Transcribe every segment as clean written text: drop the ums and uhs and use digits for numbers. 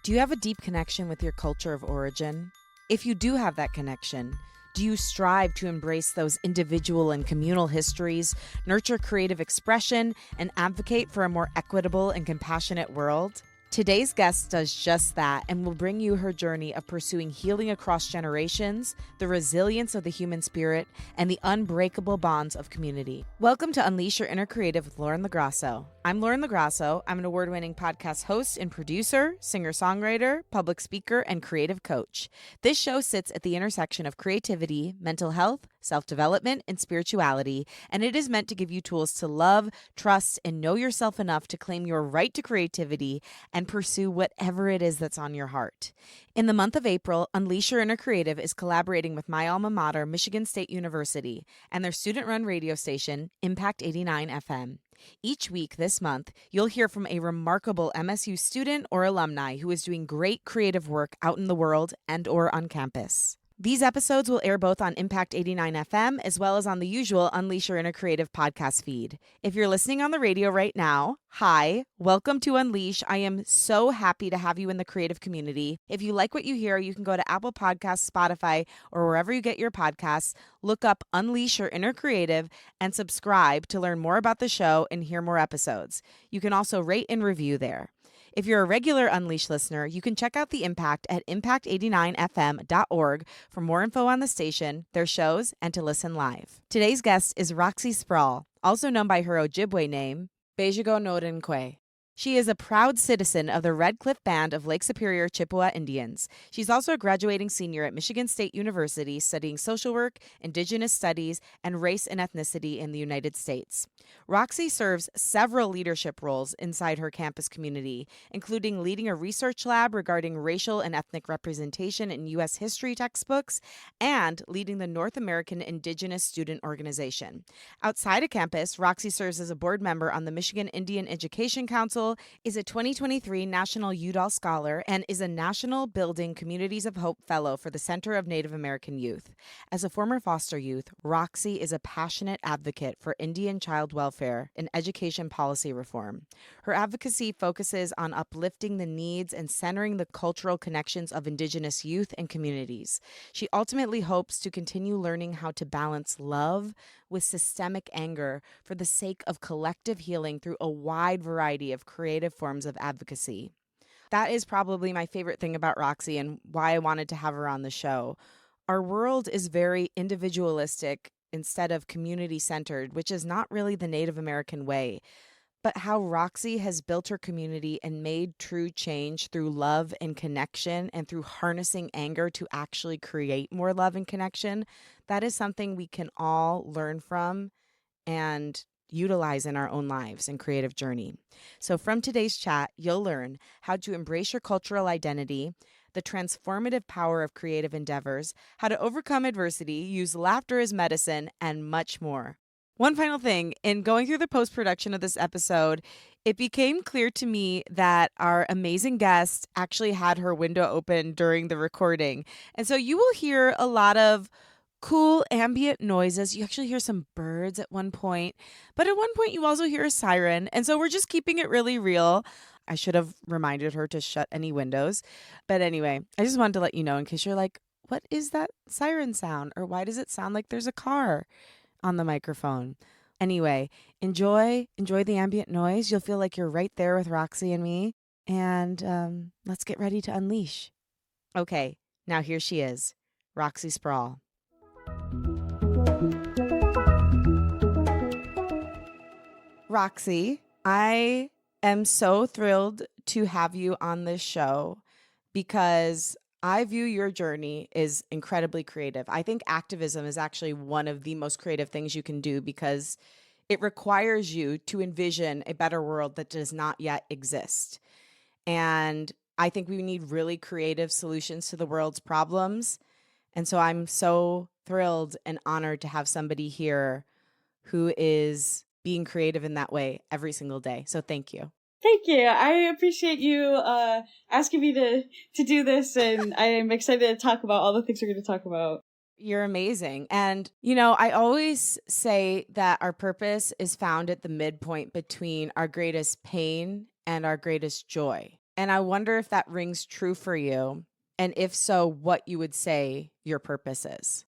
Do you have a deep connection with your culture of origin? If you do have that connection, do you strive to embrace those individual and communal histories, nurture creative expression, and advocate for a more equitable and compassionate world? Today's guest does just that and will bring you her journey of pursuing healing across generations, the resilience of the human spirit, and the unbreakable bonds of community. Welcome to Unleash Your Inner Creative with Lauren LoGrasso. I'm Lauren LoGrasso. I'm an award-winning podcast host and producer, singer-songwriter, public speaker, and creative coach. This show sits at the intersection of creativity, mental health, self-development, and spirituality, and it is meant to give you tools to love, trust, and know yourself enough to claim your right to creativity and pursue whatever it is that's on your heart. In the month of April, Unleash Your Inner Creative is collaborating with my alma mater, Michigan State University, and their student-run radio station, Impact 89 FM. Each week this month, you'll hear from a remarkable MSU student or alumni who is doing great creative work out in the world and or on campus. These episodes will air both on Impact 89 FM as well as on the usual Unleash Your Inner Creative podcast feed. If you're listening on the radio right now, hi, welcome to Unleash. I am so happy to have you in the creative community. If you like what you hear, you can go to Apple Podcasts, Spotify, or wherever you get your podcasts, look up Unleash Your Inner Creative and subscribe to learn more about the show and hear more episodes. You can also rate and review there. If you're a regular Unleash listener, you can check out The Impact at impact89fm.org for more info on the station, their shows, and to listen live. Today's guest is Roxy Sprowl, also known by her Ojibwe name, Bejigo Nodenkwe. She is a proud citizen of the Red Cliff Band of Lake Superior Chippewa Indians. She's also a graduating senior at Michigan State University studying social work, indigenous studies, and race and ethnicity in the United States. Roxy serves several leadership roles inside her campus community, including leading a research lab regarding racial and ethnic representation in U.S. history textbooks and leading the North American Indigenous Student Organization. Outside of campus, Roxy serves as a board member on the Michigan Indian Education Council, is a 2023 National Udall Scholar, and is a National Building Communities of Hope Fellow for the Center of Native American Youth. As a former foster youth, Roxy is a passionate advocate for Indian child welfare and education policy reform. Her advocacy focuses on uplifting the needs and centering the cultural connections of Indigenous youth and communities. She ultimately hopes to continue learning how to balance love with systemic anger for the sake of collective healing through a wide variety of creative forms of advocacy. That is probably my favorite thing about Roxy and why I wanted to have her on the show. Our world is very individualistic instead of community-centered, which is not really the Native American way. But how Roxy has built her community and made true change through love and connection and through harnessing anger to actually create more love and connection, that is something we can all learn from and utilize in our own lives and creative journey. So from today's chat, you'll learn how to embrace your cultural identity, the transformative power of creative endeavors, how to overcome adversity, use laughter as medicine, and much more. One final thing, in going through the post-production of this episode, it became clear to me that our amazing guest actually had her window open during the recording. And so you will hear a lot of cool ambient noises. You actually hear some birds at one point, but at one point you also hear a siren. And so we're just keeping it really real. I should have reminded her to shut any windows. But anyway, I just wanted to let you know in case you're like, what is that siren sound? Or why does it sound like there's a car on the microphone? Anyway, enjoy the ambient noise. You'll feel like you're right there with Roxy and me. And let's get ready to unleash. Okay, now here she is, Roxy Sprowl. Roxy, I am so thrilled to have you on this show because I view your journey as incredibly creative. I think activism is actually one of the most creative things you can do because it requires you to envision a better world that does not yet exist. And I think we need really creative solutions to the world's problems. And so I'm so thrilled and honored to have somebody here who is being creative in that way every single day. So thank you. Thank you. I appreciate you asking me to do this, and I am excited to talk about all the things we're going to talk about. You're amazing. And, you know, I always say that our purpose is found at the midpoint between our greatest pain and our greatest joy. And I wonder if that rings true for you. And if so, what you would say your purpose is.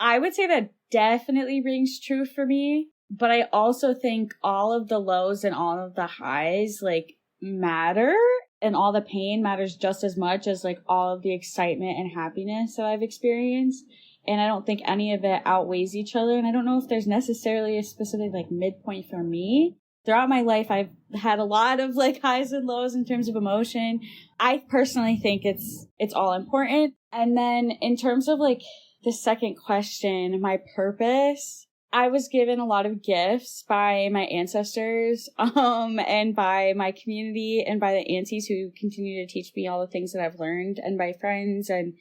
I would say that definitely rings true for me. But I also think all of the lows and all of the highs like matter, and all the pain matters just as much as like all of the excitement and happiness that I've experienced. And I don't think any of it outweighs each other. And I don't know if there's necessarily a specific like midpoint for me. Throughout my life, I've had a lot of like highs and lows in terms of emotion. I personally think it's all important. And then in terms of like the second question, my purpose, I was given a lot of gifts by my ancestors, and by my community and by the aunties who continue to teach me all the things that I've learned, and by friends. And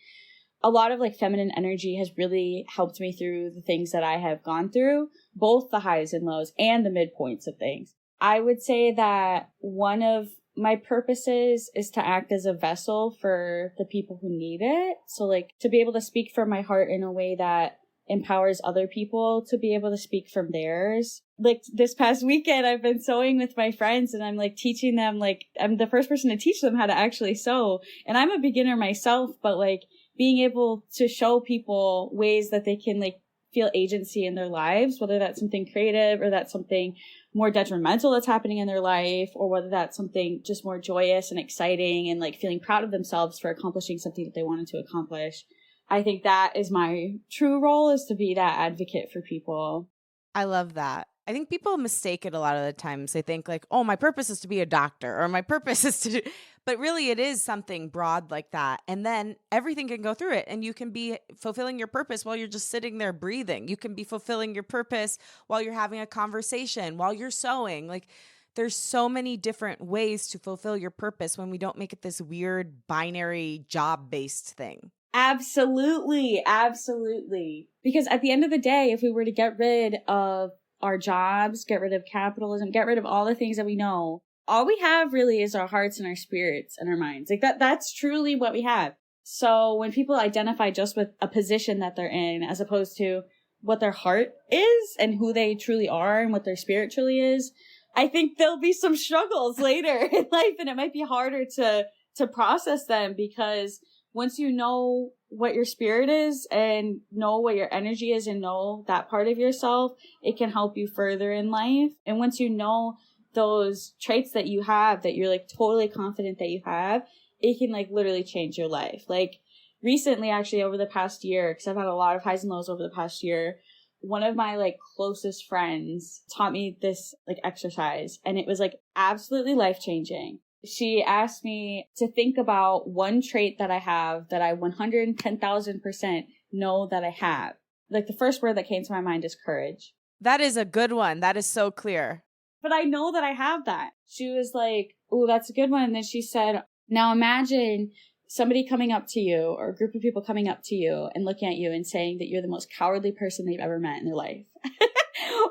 a lot of like feminine energy has really helped me through the things that I have gone through, both the highs and lows and the midpoints of things. I would say that one of my purposes is to act as a vessel for the people who need it. So like to be able to speak from my heart in a way that empowers other people to be able to speak from theirs. Like this past weekend, I've been sewing with my friends, and I'm like teaching them, like I'm the first person to teach them how to actually sew. And I'm a beginner myself, but like being able to show people ways that they can like feel agency in their lives, whether that's something creative or that's something more detrimental that's happening in their life, or whether that's something just more joyous and exciting and like feeling proud of themselves for accomplishing something that they wanted to accomplish. I think that is my true role, is to be that advocate for people. I love that. I think people mistake it a lot of the times. They think like, oh, my purpose is to be a doctor, or my purpose is to do, but really it is something broad like that. And then everything can go through it, and you can be fulfilling your purpose while you're just sitting there breathing. You can be fulfilling your purpose while you're having a conversation, while you're sewing. Like there's so many different ways to fulfill your purpose when we don't make it this weird binary job-based thing. Absolutely. Absolutely. Because at the end of the day, if we were to get rid of our jobs, get rid of capitalism, get rid of all the things that we know, all we have really is our hearts and our spirits and our minds. Like that's truly what we have. So when people identify just with a position that they're in, as opposed to what their heart is and who they truly are and what their spirit truly is, I think there'll be some struggles later in life, and it might be harder to process them, because once you know what your spirit is and know what your energy is and know that part of yourself, it can help you further in life. And once you know those traits that you have, that you're like totally confident that you have, it can like literally change your life. Like recently, actually over the past year, because I've had a lot of highs and lows over the past year, one of my like closest friends taught me this like exercise, and it was like absolutely life-changing. She asked me to think about one trait that I have that I 110,000% know that I have. Like the first word that came to my mind is courage. That is a good one. That is so clear. But I know that I have that. She was like, oh, that's a good one. And then she said, now imagine somebody coming up to you, or a group of people coming up to you and looking at you and saying that you're the most cowardly person they've ever met in their life.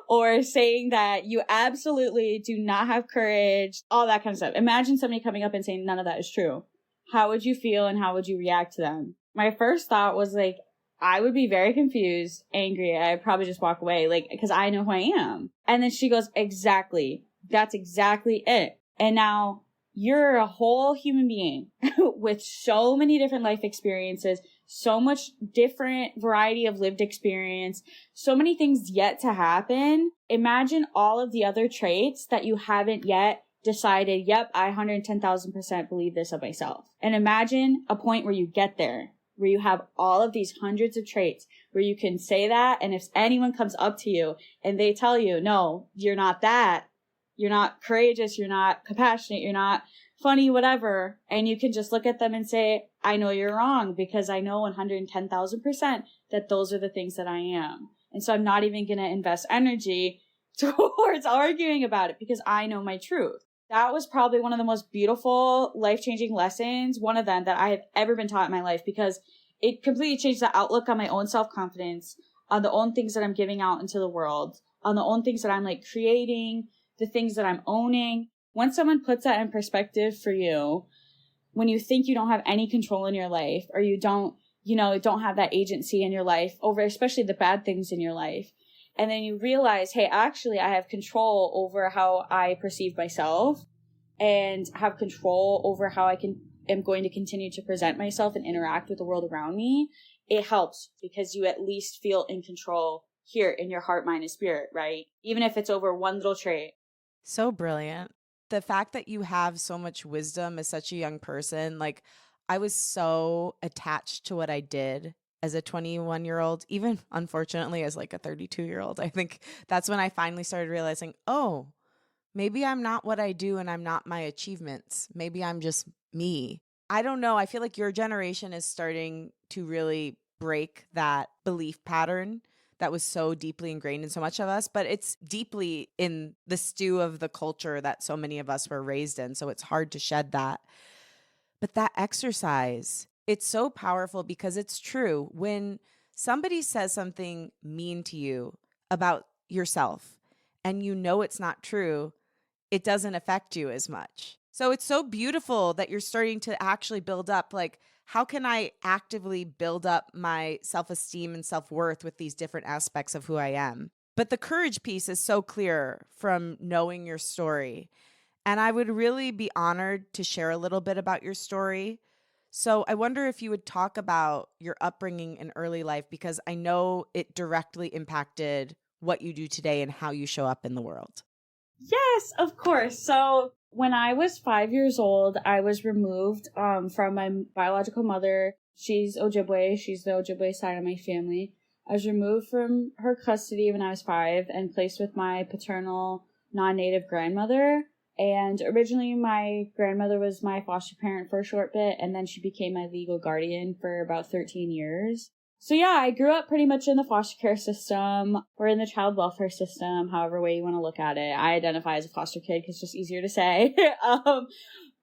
Or saying that you absolutely do not have courage, all that kind of stuff. Imagine somebody coming up and saying none of that is true. How would you feel and how would you react to them? My first thought was like, I would be very confused, angry. I'd probably just walk away, like, because I know who I am. And then she goes, exactly. That's exactly it. And now you're a whole human being with so many different life experiences, so much different variety of lived experience, so many things yet to happen. Imagine all of the other traits that you haven't yet decided, yep, I 110,000% believe this of myself. And imagine a point where you get there, where you have all of these hundreds of traits, where you can say that. And if anyone comes up to you and they tell you, no, you're not that, you're not courageous, you're not compassionate, you're not funny, whatever, and you can just look at them and say, I know you're wrong, because I know 110,000% that those are the things that I am. And so I'm not even going to invest energy towards arguing about it, because I know my truth. That was probably one of the most beautiful, life-changing lessons, one of them that I have ever been taught in my life, because it completely changed the outlook on my own self-confidence, on the own things that I'm giving out into the world, on the own things that I'm like creating, the things that I'm owning. Once someone puts that in perspective for you, when you think you don't have any control in your life, or you don't have that agency in your life over especially the bad things in your life, and then you realize, hey, actually I have control over how I perceive myself, and have control over how am going to continue to present myself and interact with the world around me, it helps because you at least feel in control here in your heart, mind, and spirit, right? Even if it's over one little trait. So brilliant. The fact that you have so much wisdom as such a young person, like I was so attached to what I did as a 21-year-old, even unfortunately as like a 32-year-old. I think that's when I finally started realizing, oh, maybe I'm not what I do and I'm not my achievements. Maybe I'm just me. I don't know. I feel like your generation is starting to really break that belief pattern that was so deeply ingrained in so much of us, but it's deeply in the stew of the culture that so many of us were raised in. So it's hard to shed that. But that exercise, it's so powerful because it's true. When somebody says something mean to you about yourself and you know it's not true, it doesn't affect you as much. So it's so beautiful that you're starting to actually build up, like, how can I actively build up my self-esteem and self-worth with these different aspects of who I am? But the courage piece is so clear from knowing your story. And I would really be honored to share a little bit about your story. So I wonder if you would talk about your upbringing in early life, because I know it directly impacted what you do today and how you show up in the world. Yes, of course. So when I was 5 years old, I was removed from my biological mother. She's Ojibwe. She's the Ojibwe side of my family. I was removed from her custody when I was 5 and placed with my paternal non-native grandmother. And originally my grandmother was my foster parent for a short bit, and then she became my legal guardian for about 13 years. So yeah, I grew up pretty much in the foster care system or in the child welfare system, however way you want to look at it. I identify as a foster kid because it's just easier to say.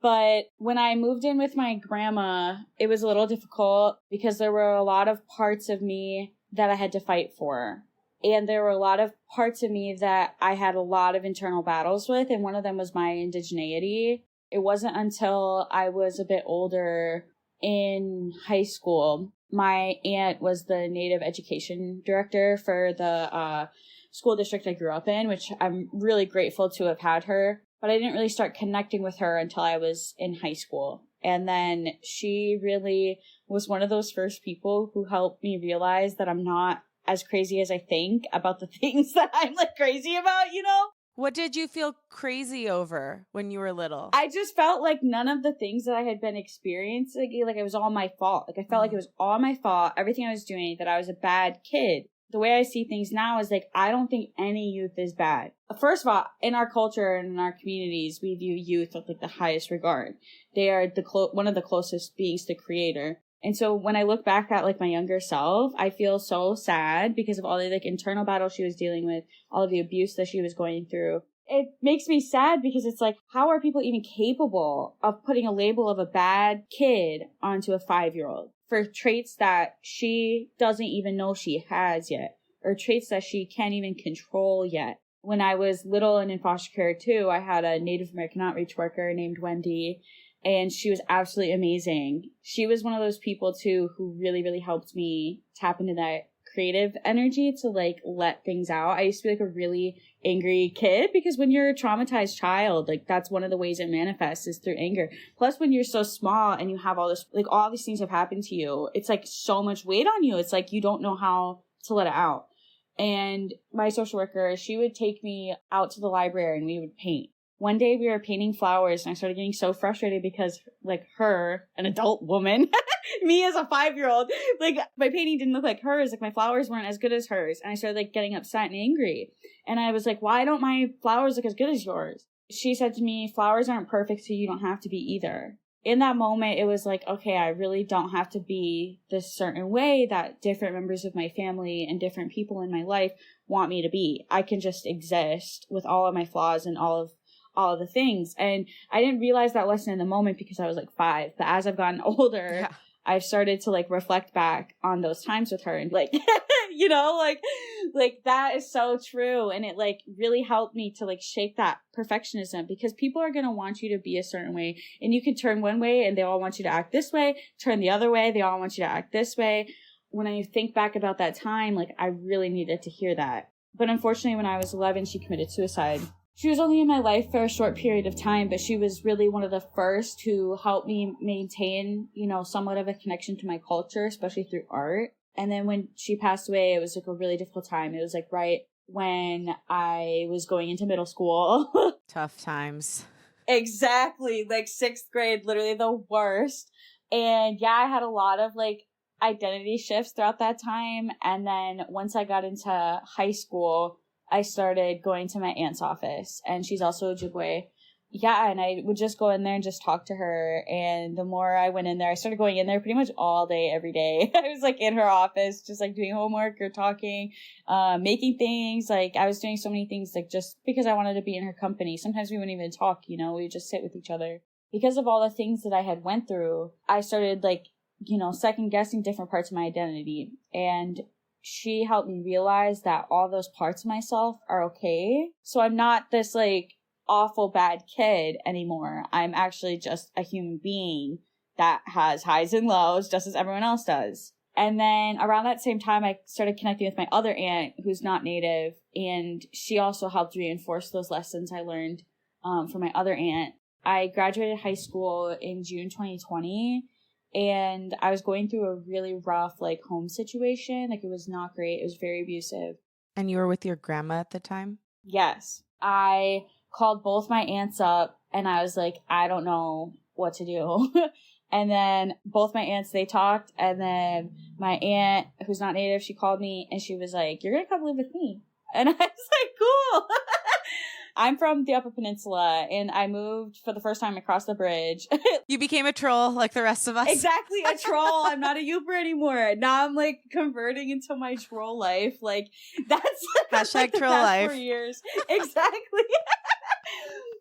But when I moved in with my grandma, it was a little difficult because there were a lot of parts of me that I had to fight for. And there were a lot of parts of me that I had a lot of internal battles with, and one of them was my indigeneity. It wasn't until I was a bit older in high school. My aunt was the Native Education Director for the school district I grew up in, which I'm really grateful to have had her. But I didn't really start connecting with her until I was in high school. And then she really was one of those first people who helped me realize that I'm not as crazy as I think about the things that I'm like crazy about, you know? What did you feel crazy over when you were little? I just felt like none of the things that I had been experiencing, like it was all my fault. Like I felt like it was all my fault, everything I was doing, that I was a bad kid. The way I see things now is like, I don't think any youth is bad. First of all, in our culture and in our communities, we view youth with like the highest regard. They are one of the closest beings to Creator. And so when I look back at like my younger self, I feel so sad because of all the like internal battles she was dealing with, all of the abuse that she was going through. It makes me sad because it's like, how are people even capable of putting a label of a bad kid onto a 5-year-old for traits that she doesn't even know she has yet, or traits that she can't even control yet? When I was little and in foster care too, I had a Native American outreach worker named Wendy, and she was absolutely amazing. She was one of those people too who really, really helped me tap into that creative energy to like let things out. I used to be like a really angry kid because when you're a traumatized child, like that's one of the ways it manifests is through anger. Plus when you're so small and you have all this, like all these things have happened to you, it's like so much weight on you. It's like you don't know how to let it out. And my social worker, she would take me out to the library and we would paint. One day we were painting flowers and I started getting so frustrated because like her, an adult woman, me as a 5-year-old, like my painting didn't look like hers. Like my flowers weren't as good as hers. And I started like getting upset and angry. And I was like, why don't my flowers look as good as yours? She said to me, flowers aren't perfect, so you don't have to be either. In that moment, it was like, okay, I really don't have to be this certain way that different members of my family and different people in my life want me to be. I can just exist with all of my flaws and all of the things. And I didn't realize that lesson in the moment because I was like 5. But as I've gotten older, I've started to like reflect back on those times with her and like, you know, like that is so true. And it like really helped me to like shake that perfectionism because people are going to want you to be a certain way and you can turn one way and they all want you to act this way, turn the other way. They all want you to act this way. When I think back about that time, like I really needed to hear that. But unfortunately, when I was 11, she committed suicide. She was only in my life for a short period of time, but she was really one of the first to help me maintain, somewhat of a connection to my culture, especially through art. And then when she passed away, it was like a really difficult time. It was like right when I was going into middle school. Tough times. Exactly. Like 6th grade, literally the worst. And yeah, I had a lot of like identity shifts throughout that time. And then once I got into high school, I started going to my aunt's office, and she's also Ojibwe. Yeah, and I would just go in there and just talk to her. And the more I went in there, I started going in there pretty much all day, every day. I was like in her office, just like doing homework or talking, making things. Like I was doing so many things, like just because I wanted to be in her company. Sometimes we wouldn't even talk, we would just sit with each other. Because of all the things that I had went through, I started like, second guessing different parts of my identity. And she helped me realize that all those parts of myself are okay. So I'm not this like awful bad kid anymore. I'm actually just a human being that has highs and lows just as everyone else does. And then around that same time, I started connecting with my other aunt who's not Native, and she also helped reinforce those lessons I learned from my other aunt. I graduated high school in June 2020. And I was going through a really rough, like, home situation. Like, it was not great. It was very abusive. And you were with your grandma at the time? Yes. I called both my aunts up, and I was like, I don't know what to do. And then both my aunts, they talked. And then my aunt, who's not Native, she called me, and she was like, you're going to come live with me. And I was like, cool. I'm from the Upper Peninsula, and I moved for the first time across the bridge. You became a troll like the rest of us. Exactly, a troll. I'm not a Youper anymore. Now I'm like converting into my troll life. Like that's hashtag like, the troll past life. 4 years. Exactly.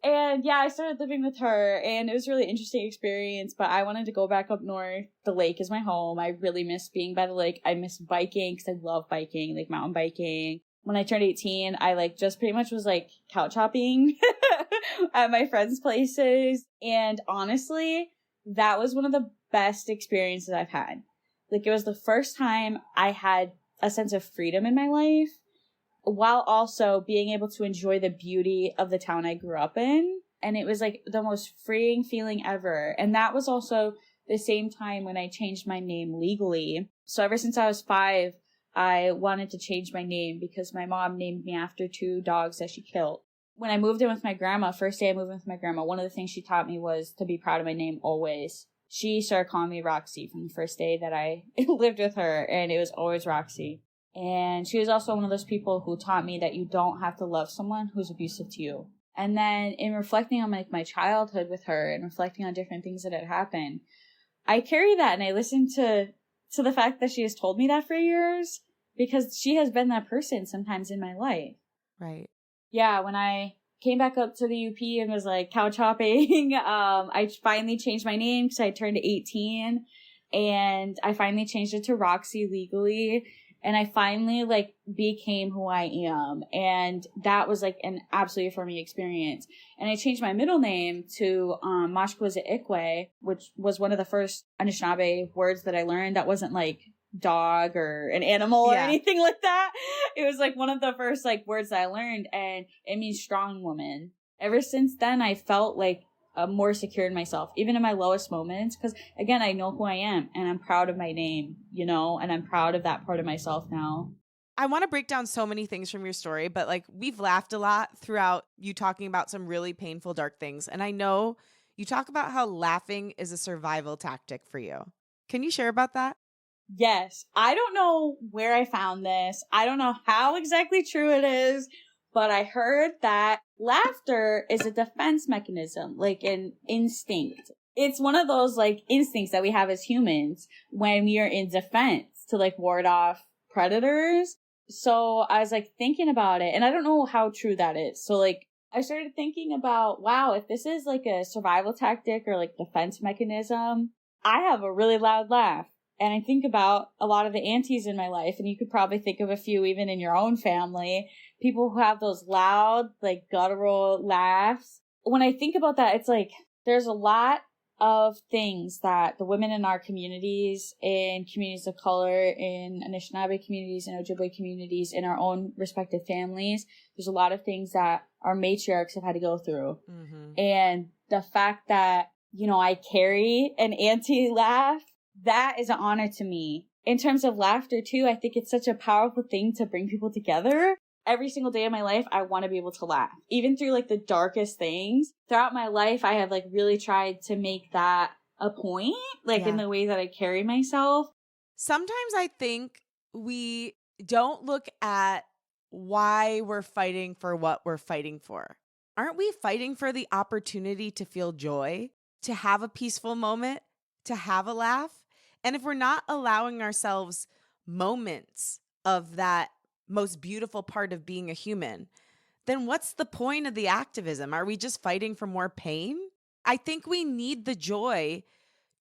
And yeah, I started living with her, and it was a really interesting experience, but I wanted to go back up north. The lake is my home. I really miss being by the lake. I miss biking because I love biking, like mountain biking. When I turned 18, I like just pretty much was like couch hopping at my friends' places. And honestly, that was one of the best experiences I've had. Like it was the first time I had a sense of freedom in my life while also being able to enjoy the beauty of the town I grew up in. And it was like the most freeing feeling ever. And that was also the same time when I changed my name legally. So ever since I was 5, I wanted to change my name because my mom named me after 2 dogs that she killed. When I moved in with my grandma, first day I moved in with my grandma, one of the things she taught me was to be proud of my name always. She started calling me Roxy from the first day that I lived with her, and it was always Roxy. And she was also one of those people who taught me that you don't have to love someone who's abusive to you. And then in reflecting on like my childhood with her and reflecting on different things that had happened, I carry that and I listen to the fact that she has told me that for years because she has been that person sometimes in my life. Right. Yeah, when I came back up to the UP and was like couch hopping, I finally changed my name because I turned 18 and I finally changed it to Roxy legally. And I finally like became who I am. And that was like an absolutely affirming experience. And I changed my middle name to Mashkwaza Ikwe, which was one of the first Anishinaabe words that I learned that wasn't like dog or an animal or anything like that. It was like one of the first like words that I learned, and it means strong woman. Ever since then, I felt like more secure in myself, even in my lowest moments, because again, I know who I am and I'm proud of my name, you know, and I'm proud of that part of myself now. I want to break down so many things from your story, but like we've laughed a lot throughout you talking about some really painful, dark things. And I know you talk about how laughing is a survival tactic for you. Can you share about that? Yes. I don't know where I found this. I don't know how exactly true it is, but I heard that laughter is a defense mechanism, like an instinct. It's one of those like instincts that we have as humans when we are in defense to like ward off predators. So I was like thinking about it, and I don't know how true that is. So like I started thinking about, wow, if this is like a survival tactic or like defense mechanism, I have a really loud laugh. And I think about a lot of the aunties in my life, and you could probably think of a few even in your own family, people who have those loud, like guttural laughs. When I think about that, it's like there's a lot of things that the women in our communities, in communities of color, in Anishinaabe communities, in Ojibwe communities, in our own respective families, there's a lot of things that our matriarchs have had to go through. Mm-hmm. And the fact that, you know, I carry an anti-laugh, that is an honor to me. In terms of laughter too, I think it's such a powerful thing to bring people together. Every single day of my life, I want to be able to laugh. Even through like the darkest things. Throughout my life, I have like really tried to make that a point, like in the way that I carry myself. Sometimes I think we don't look at why we're fighting for what we're fighting for. Aren't we fighting for the opportunity to feel joy, to have a peaceful moment, to have a laugh? And if we're not allowing ourselves moments of that most beautiful part of being a human, then what's the point of the activism? Are we just fighting for more pain? I think we need the joy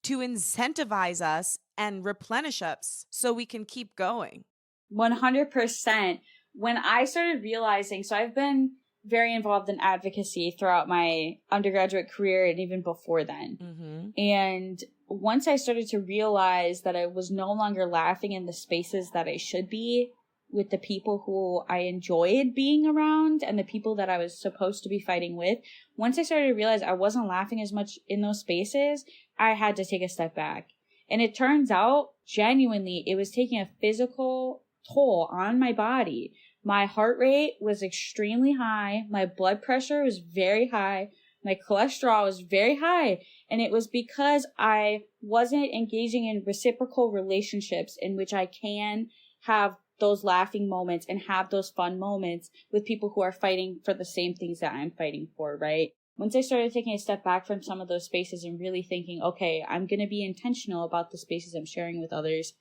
to incentivize us and replenish us so we can keep going. 100%. When I started realizing, so I've been very involved in advocacy throughout my undergraduate career and even before then. Mm-hmm. And once I started to realize that I was no longer laughing in the spaces that I should be with the people who I enjoyed being around and the people that I was supposed to be fighting with, once I started to realize I wasn't laughing as much in those spaces, I had to take a step back. And it turns out, genuinely, it was taking a physical toll on my body. My heart rate was extremely high. My blood pressure was very high. My cholesterol was very high. And it was because I wasn't engaging in reciprocal relationships in which I can have those laughing moments and have those fun moments with people who are fighting for the same things that I'm fighting for, right? Once I started taking a step back from some of those spaces and really thinking, okay, I'm going to be intentional about the spaces I'm sharing with others,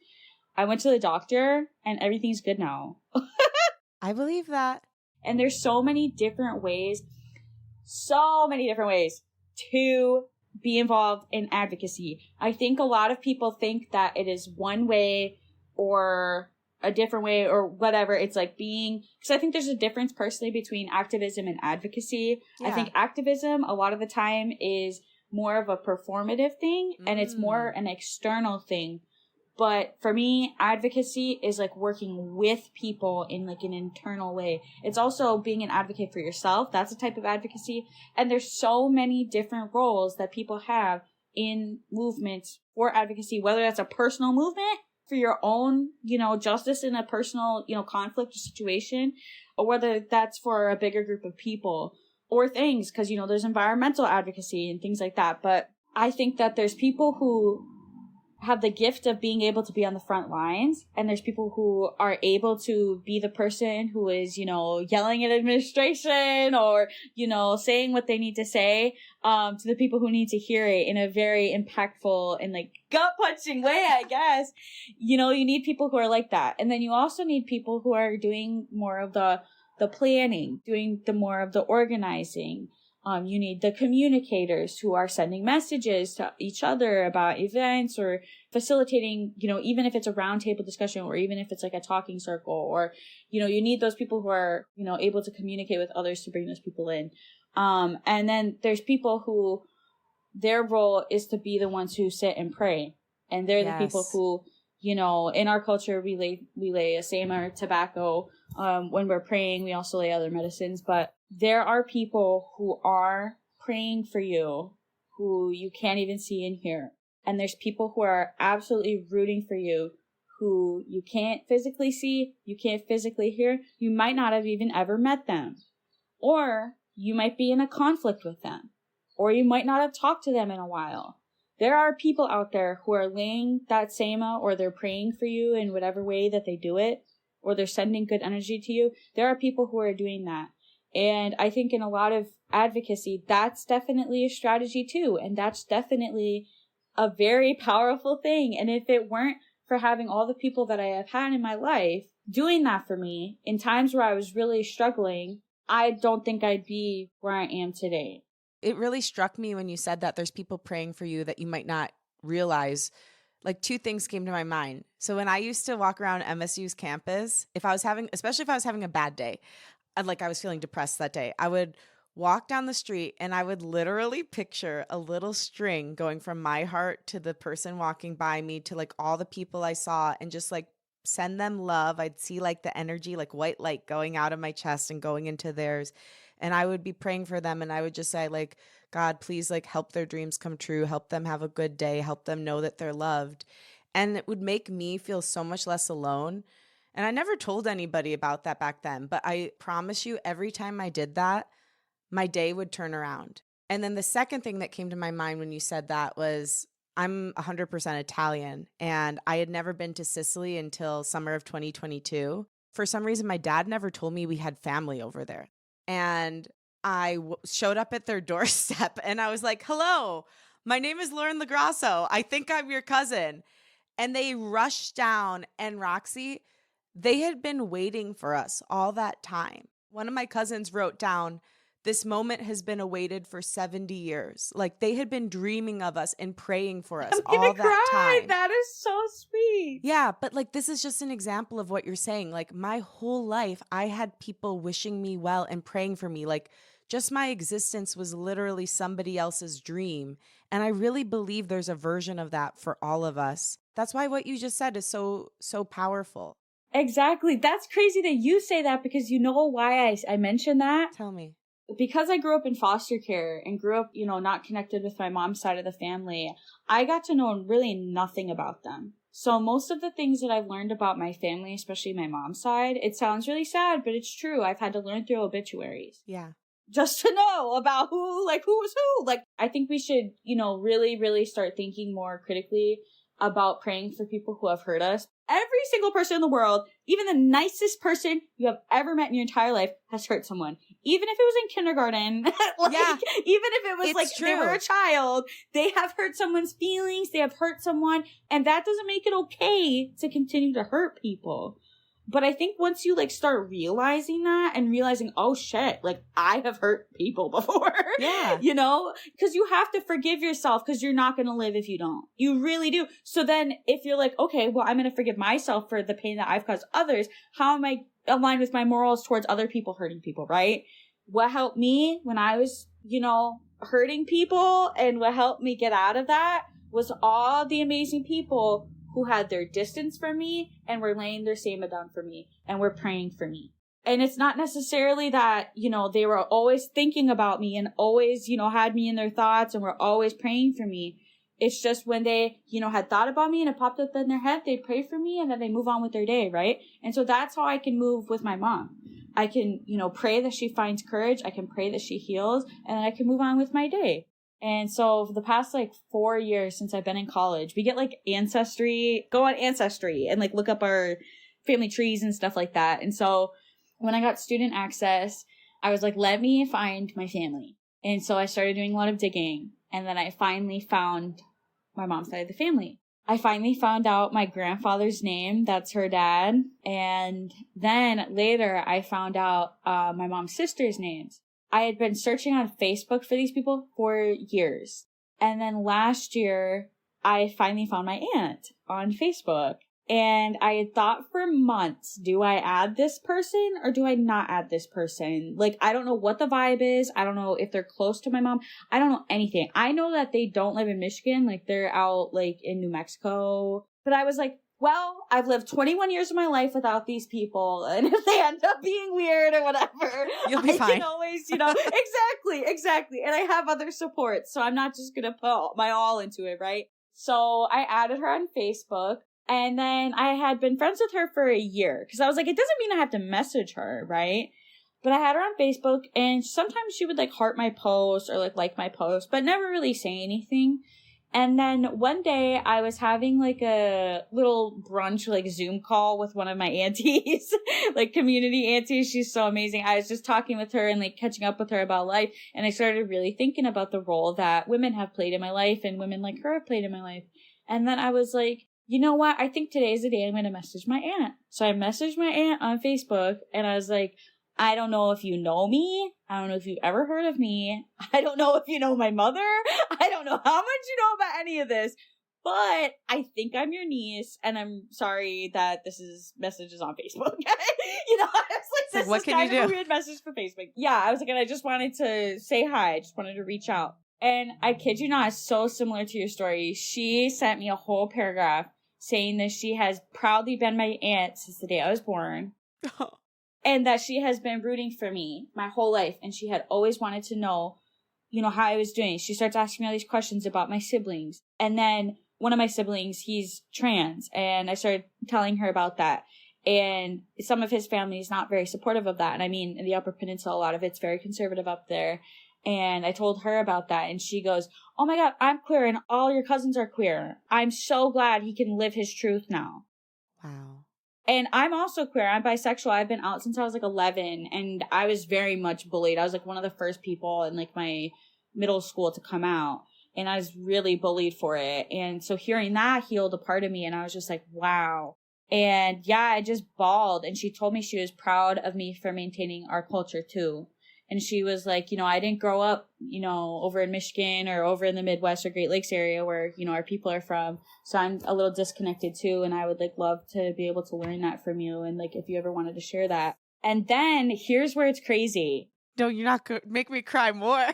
I went to the doctor and everything's good now. I believe that. And there's so many different ways to be involved in advocacy. I think a lot of people think that it is one way or a different way or whatever. It's like being, because I think there's a difference personally between activism and advocacy. Yeah. I think activism a lot of the time is more of a performative thing and it's more an external thing. But for me, advocacy is like working with people in like an internal way. It's also being an advocate for yourself. That's a type of advocacy. And there's so many different roles that people have in movements for advocacy, whether that's a personal movement for your own, justice in a personal, conflict or situation, or whether that's for a bigger group of people or things, because, there's environmental advocacy and things like that. But I think that there's people who have the gift of being able to be on the front lines, and there's people who are able to be the person who is, yelling at administration or, saying what they need to say, to the people who need to hear it in a very impactful and like gut punching way, I guess. You need people who are like that. And then you also need people who are doing more of the planning, doing the more of the organizing. You need the communicators who are sending messages to each other about events or facilitating, even if it's a roundtable discussion or even if it's like a talking circle or, you need those people who are, able to communicate with others to bring those people in. And then there's people who their role is to be the ones who sit and pray. And they're the people who, in our culture, we lay a same tobacco. When we're praying, we also lay other medicines, but there are people who are praying for you who you can't even see and hear. And there's people who are absolutely rooting for you who you can't physically see, you can't physically hear. You might not have even ever met them. Or you might be in a conflict with them. Or you might not have talked to them in a while. There are people out there who are laying that sema or they're praying for you in whatever way that they do it, or they're sending good energy to you. There are people who are doing that. And I think in a lot of advocacy, that's definitely a strategy too. And that's definitely a very powerful thing. And if it weren't for having all the people that I have had in my life doing that for me in times where I was really struggling, I don't think I'd be where I am today. It really struck me when you said that there's people praying for you that you might not realize. Like two things came to my mind. So when I used to walk around MSU's campus, especially if I was having a bad day, I was feeling depressed that day, I would walk down the street and I would literally picture a little string going from my heart to the person walking by me to like all the people I saw and just like send them love. I'd see like the energy, like white light going out of my chest and going into theirs. And I would be praying for them, and I would just say, like, God, please, like, help their dreams come true, help them have a good day, help them know that they're loved. And it would make me feel so much less alone. And I never told anybody about that back then, but I promise you, every time I did that, my day would turn around. And then the second thing that came to my mind when you said that was, I'm 100% Italian, and I had never been to Sicily until summer of 2022. For some reason, my dad never told me we had family over there. And I showed up at their doorstep, and I was like, hello, my name is Lauren LoGrasso. I think I'm your cousin. And they rushed down, and Roxy, they had been waiting for us all that time. One of my cousins wrote down, this moment has been awaited for 70 years. Like, they had been dreaming of us and praying for us all that time. That is so sweet. Yeah, but like, this is just an example of what you're saying. Like, my whole life, I had people wishing me well and praying for me. Like, just my existence was literally somebody else's dream. And I really believe there's a version of that for all of us. That's why what you just said is so powerful. Exactly. That's crazy that you say that, because you know why I mentioned that? Tell me. Because I grew up in foster care and grew up, not connected with my mom's side of the family, I got to know really nothing about them. So most of the things that I've learned about my family, especially my mom's side, it sounds really sad, but it's true. I've had to learn through obituaries. Yeah. Just to know about who was who. Like, I think we should, really, really start thinking more critically about praying for people who have hurt us. Every single person in the world, even the nicest person you have ever met in your entire life, has hurt someone. Even if it was in kindergarten, yeah. Even if it was true. They were a child, they have hurt someone's feelings, they have hurt someone, and that doesn't make it okay to continue to hurt people. But I think once you start realizing that and realizing, oh shit, I have hurt people before. Yeah. Because you have to forgive yourself, because you're not going to live if you don't. You really do. So then if you're like, okay, well, I'm going to forgive myself for the pain that I've caused others, how am I aligned with my morals towards other people hurting people, right? What helped me when I was, hurting people, and what helped me get out of that was all the amazing people who had their distance from me and were laying their sema down for me and were praying for me. And it's not necessarily that, they were always thinking about me and always, had me in their thoughts and were always praying for me. It's just when they, had thought about me and it popped up in their head, they pray for me and then they move on with their day, right? And so that's how I can move with my mom. I can, pray that she finds courage. I can pray that she heals, and then I can move on with my day. And so for the past 4 years since I've been in college, we get Ancestry, go on Ancestry and look up our family trees and stuff like that. And so when I got student access, I was like, let me find my family. And so I started doing a lot of digging, and then I finally found my mom's side of the family. I finally found out my grandfather's name. That's her dad. And then later I found out my mom's sister's names. I had been searching on Facebook for these people for years. And then last year, I finally found my aunt on Facebook. And I had thought for months, do I add this person or do I not add this person? I don't know what the vibe is. I don't know if they're close to my mom. I don't know anything. I know that they don't live in Michigan. They're out in New Mexico. But I was like, well, I've lived 21 years of my life without these people, and if they end up being weird or whatever, you'll be fine. I can always, exactly. And I have other support, so I'm not just gonna put my all into it, right? So I added her on Facebook, and then I had been friends with her for a year, because I was like, it doesn't mean I have to message her, right? But I had her on Facebook, and sometimes she would heart my post or like my post, but never really say anything. And then one day I was having a little brunch, Zoom call with one of my aunties, community aunties. She's so amazing. I was just talking with her and catching up with her about life. And I started really thinking about the role that women have played in my life and women like her have played in my life. And then I was like, you know what? I think today's the day I'm going to message my aunt. So I messaged my aunt on Facebook, and I was like, I don't know if you know me. I don't know if you've ever heard of me. I don't know if you know my mother. I don't know how much you know about any of this, but I think I'm your niece, and I'm sorry that message is on Facebook. I was like, this what is can kind you of do? a weird message for Facebook. Yeah, I was like, and I just wanted to say hi. I just wanted to reach out. And I kid you not, it's so similar to your story. She sent me a whole paragraph saying that she has proudly been my aunt since the day I was born. and that she has been rooting for me my whole life. And she had always wanted to know, how I was doing. She starts asking me all these questions about my siblings. And then one of my siblings, he's trans. And I started telling her about that. And some of his family is not very supportive of that. And I mean, in the Upper Peninsula, a lot of it's very conservative up there. And I told her about that. And she goes, oh my God, I'm queer and all your cousins are queer. I'm so glad he can live his truth now. Wow. And I'm also queer. I'm bisexual. I've been out since I was like 11, and I was very much bullied. I was like one of the first people in like my middle school to come out, and I was really bullied for it. And so hearing that healed a part of me, and I was just like, wow. And yeah, I just bawled. And she told me she was proud of me for maintaining our culture too. And she was like, I didn't grow up, over in Michigan or over in the Midwest or Great Lakes area where, our people are from. So I'm a little disconnected too. And I would like love to be able to learn that from you. And like, if you ever wanted to share that. And then here's where it's crazy. No, you're not going to make me cry more.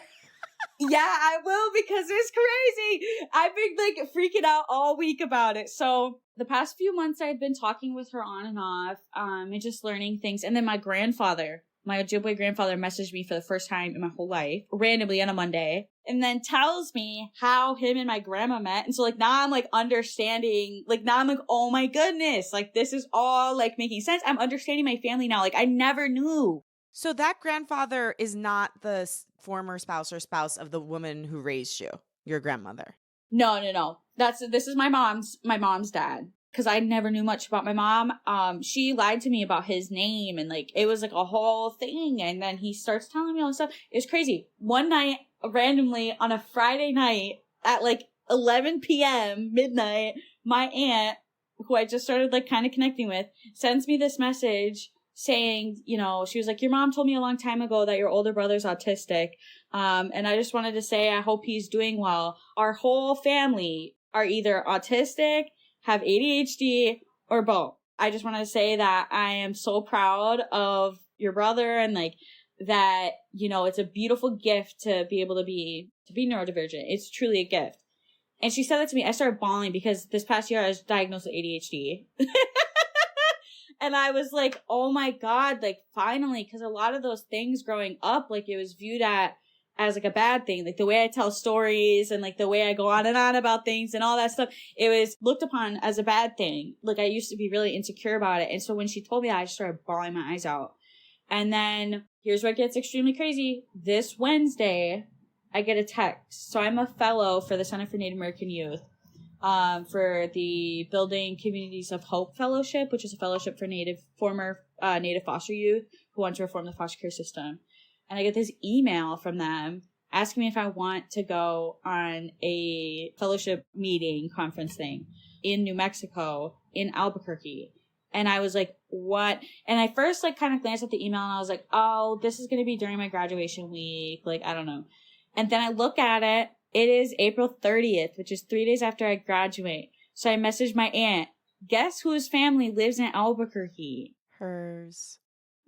Yeah, I will, because it's crazy. I've been like freaking out all week about it. So the past few months I've been talking with her on and off, and just learning things. And then my Ojibwe grandfather messaged me for the first time in my whole life, randomly on a Monday, and then tells me how him and my grandma met. And so like now I'm like understanding, like now I'm like, oh my goodness, like this is all like making sense. I'm understanding my family now. Like I never knew. So that grandfather is not the former spouse or spouse of the woman who raised you, your grandmother. No. This is my mom's dad. Because I never knew much about my mom. She lied to me about his name, and like it was like a whole thing. And then he starts telling me all this stuff. It was crazy. One night, randomly on a Friday night at like 11 p.m. midnight, my aunt, who I just started like kind of connecting with, sends me this message saying, she was like, your mom told me a long time ago that your older brother's autistic. And I just wanted to say, I hope he's doing well. Our whole family are either autistic, have ADHD, or both. I just wanted to say that I am so proud of your brother, and like that, it's a beautiful gift to be able to be neurodivergent. It's truly a gift. And she said that to me. I started bawling because this past year I was diagnosed with ADHD. And I was like, oh my God, like finally, because a lot of those things growing up, like it was viewed as like a bad thing, like the way I tell stories and like the way I go on and on about things and all that stuff, it was looked upon as a bad thing. Like I used to be really insecure about it. And so when she told me that, I just started bawling my eyes out. And then here's where it gets extremely crazy. This Wednesday, I get a text. So I'm a fellow for the Center for Native American Youth, for the Building Communities of Hope Fellowship, which is a fellowship for former Native foster youth who want to reform the foster care system. And I get this email from them asking me if I want to go on a fellowship meeting conference thing in New Mexico, in Albuquerque. And I was like, what? And I first like kind of glanced at the email and I was like, oh, this is going to be during my graduation week. Like, I don't know. And then I look at it. It is April 30th, which is 3 days after I graduate. So I messaged my aunt. Guess whose family lives in Albuquerque? Hers.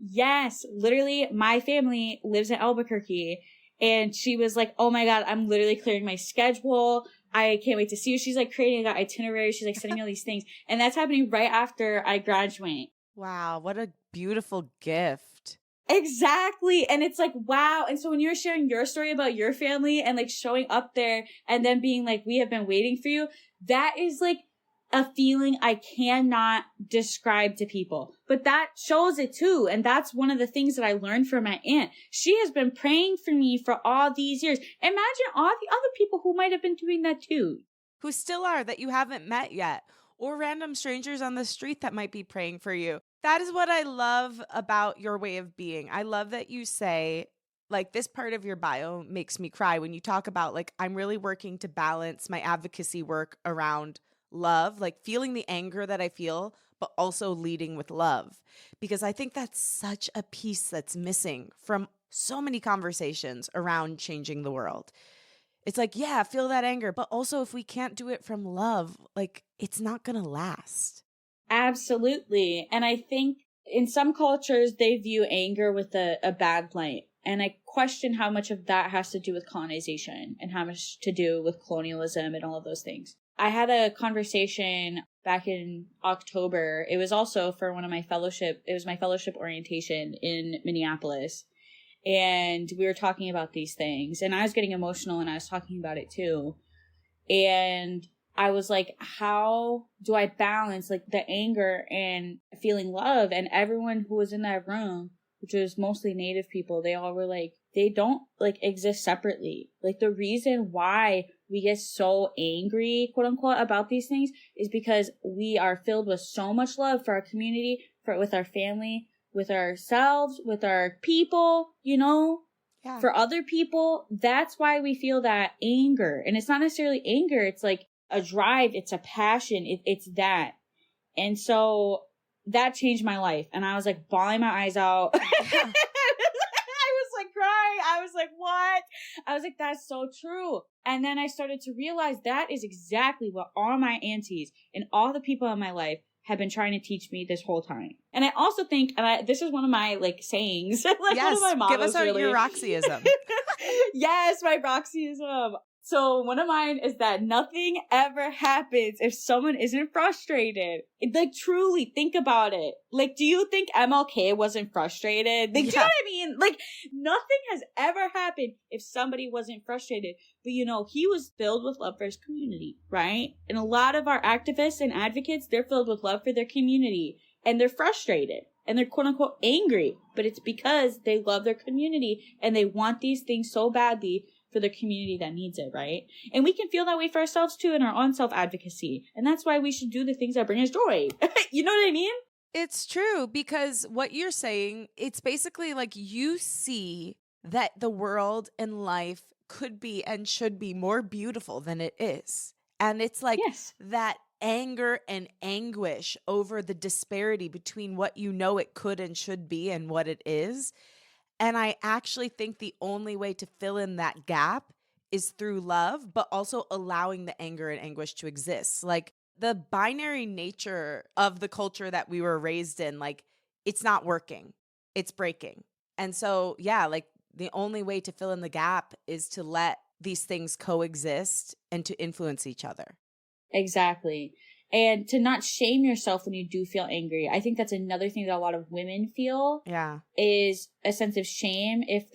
Yes, literally my family lives in Albuquerque. And she was like, oh my God, I'm literally clearing my schedule. I can't wait to see you. She's like creating an itinerary. She's like sending me all these things. And that's happening right after I graduate. Wow, what a beautiful gift. Exactly. And it's like, wow. And so when you're sharing your story about your family and like showing up there and then being like, we have been waiting for you, that is like a feeling I cannot describe to people, but that shows it too. And that's one of the things that I learned from my aunt. She has been praying for me for all these years. Imagine all the other people who might have been doing that too. Who still are, that you haven't met yet, or random strangers on the street that might be praying for you. That is what I love about your way of being. I love that you say, like, this part of your bio makes me cry when you talk about, like, I'm really working to balance my advocacy work around love, like feeling the anger that I feel, but also leading with love. Because I think that's such a piece that's missing from so many conversations around changing the world. It's like, yeah, feel that anger, but also if we can't do it from love, like it's not going to last. Absolutely. And I think in some cultures, they view anger with a bad light. And I question how much of that has to do with colonization and how much to do with colonialism and all of those things. I had a conversation back in October. It was also for my fellowship orientation in Minneapolis. And we were talking about these things, and I was getting emotional and I was talking about it too. And I was like, how do I balance like the anger and feeling love? And everyone who was in that room, which was mostly Native people, they all were like, they don't like exist separately. Like the reason why we get so angry, quote unquote, about these things is because we are filled with so much love for our community, with our family, with ourselves, with our people, you know, for other people. That's why we feel that anger. And it's not necessarily anger. It's like a drive. It's a passion. It's that. And so that changed my life. And I was like bawling my eyes out. I was like crying. I was like, what? I was like, that's so true. And then I started to realize that is exactly what all my aunties and all the people in my life have been trying to teach me this whole time. And I also think, this is one of my like sayings, like yes, one of my mottos, give us your Roxyism. Yes, my Roxyism. So one of mine is that nothing ever happens if someone isn't frustrated. Like truly think about it. Like, do you think MLK wasn't frustrated? Like, do you know what I mean? Like nothing has ever happened if somebody wasn't frustrated. But you know, he was filled with love for his community, right? And a lot of our activists and advocates, they're filled with love for their community and they're frustrated and they're quote unquote angry, but it's because they love their community and they want these things so badly for the community that needs it, right? And we can feel that way for ourselves too in our own self-advocacy. And that's why we should do the things that bring us joy. You know what I mean? It's true, because what you're saying, it's basically like you see that the world and life could be and should be more beautiful than it is. And it's like that anger and anguish over the disparity between what you know it could and should be and what it is. And I actually think the only way to fill in that gap is through love, but also allowing the anger and anguish to exist. Like the binary nature of the culture that we were raised in, like it's not working, it's breaking. And so, yeah, like the only way to fill in the gap is to let these things coexist and to influence each other. Exactly. And to not shame yourself when you do feel angry. I think that's another thing that a lot of women feel. Yeah. Is a sense of shame if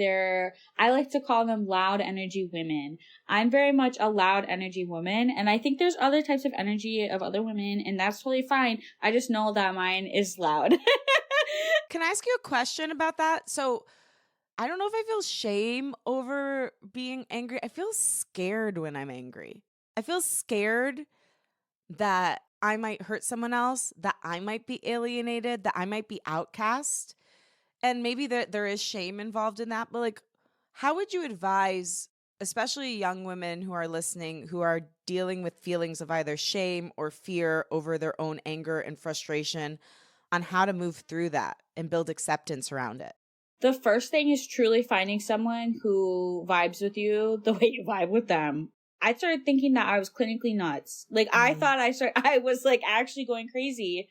I like to call them loud energy women. I'm very much a loud energy woman. And I think there's other types of energy of other women, and that's totally fine. I just know that mine is loud. Can I ask you a question about that? So I don't know if I feel shame over being angry. I feel scared when I'm angry. I feel scared that I might hurt someone else, that I might be alienated, that I might be outcast. And maybe there is shame involved in that. But like, how would you advise, especially young women who are listening, who are dealing with feelings of either shame or fear over their own anger and frustration, on how to move through that and build acceptance around it? The first thing is truly finding someone who vibes with you the way you vibe with them. I started thinking that I was clinically nuts. Like, I thought I was like actually going crazy.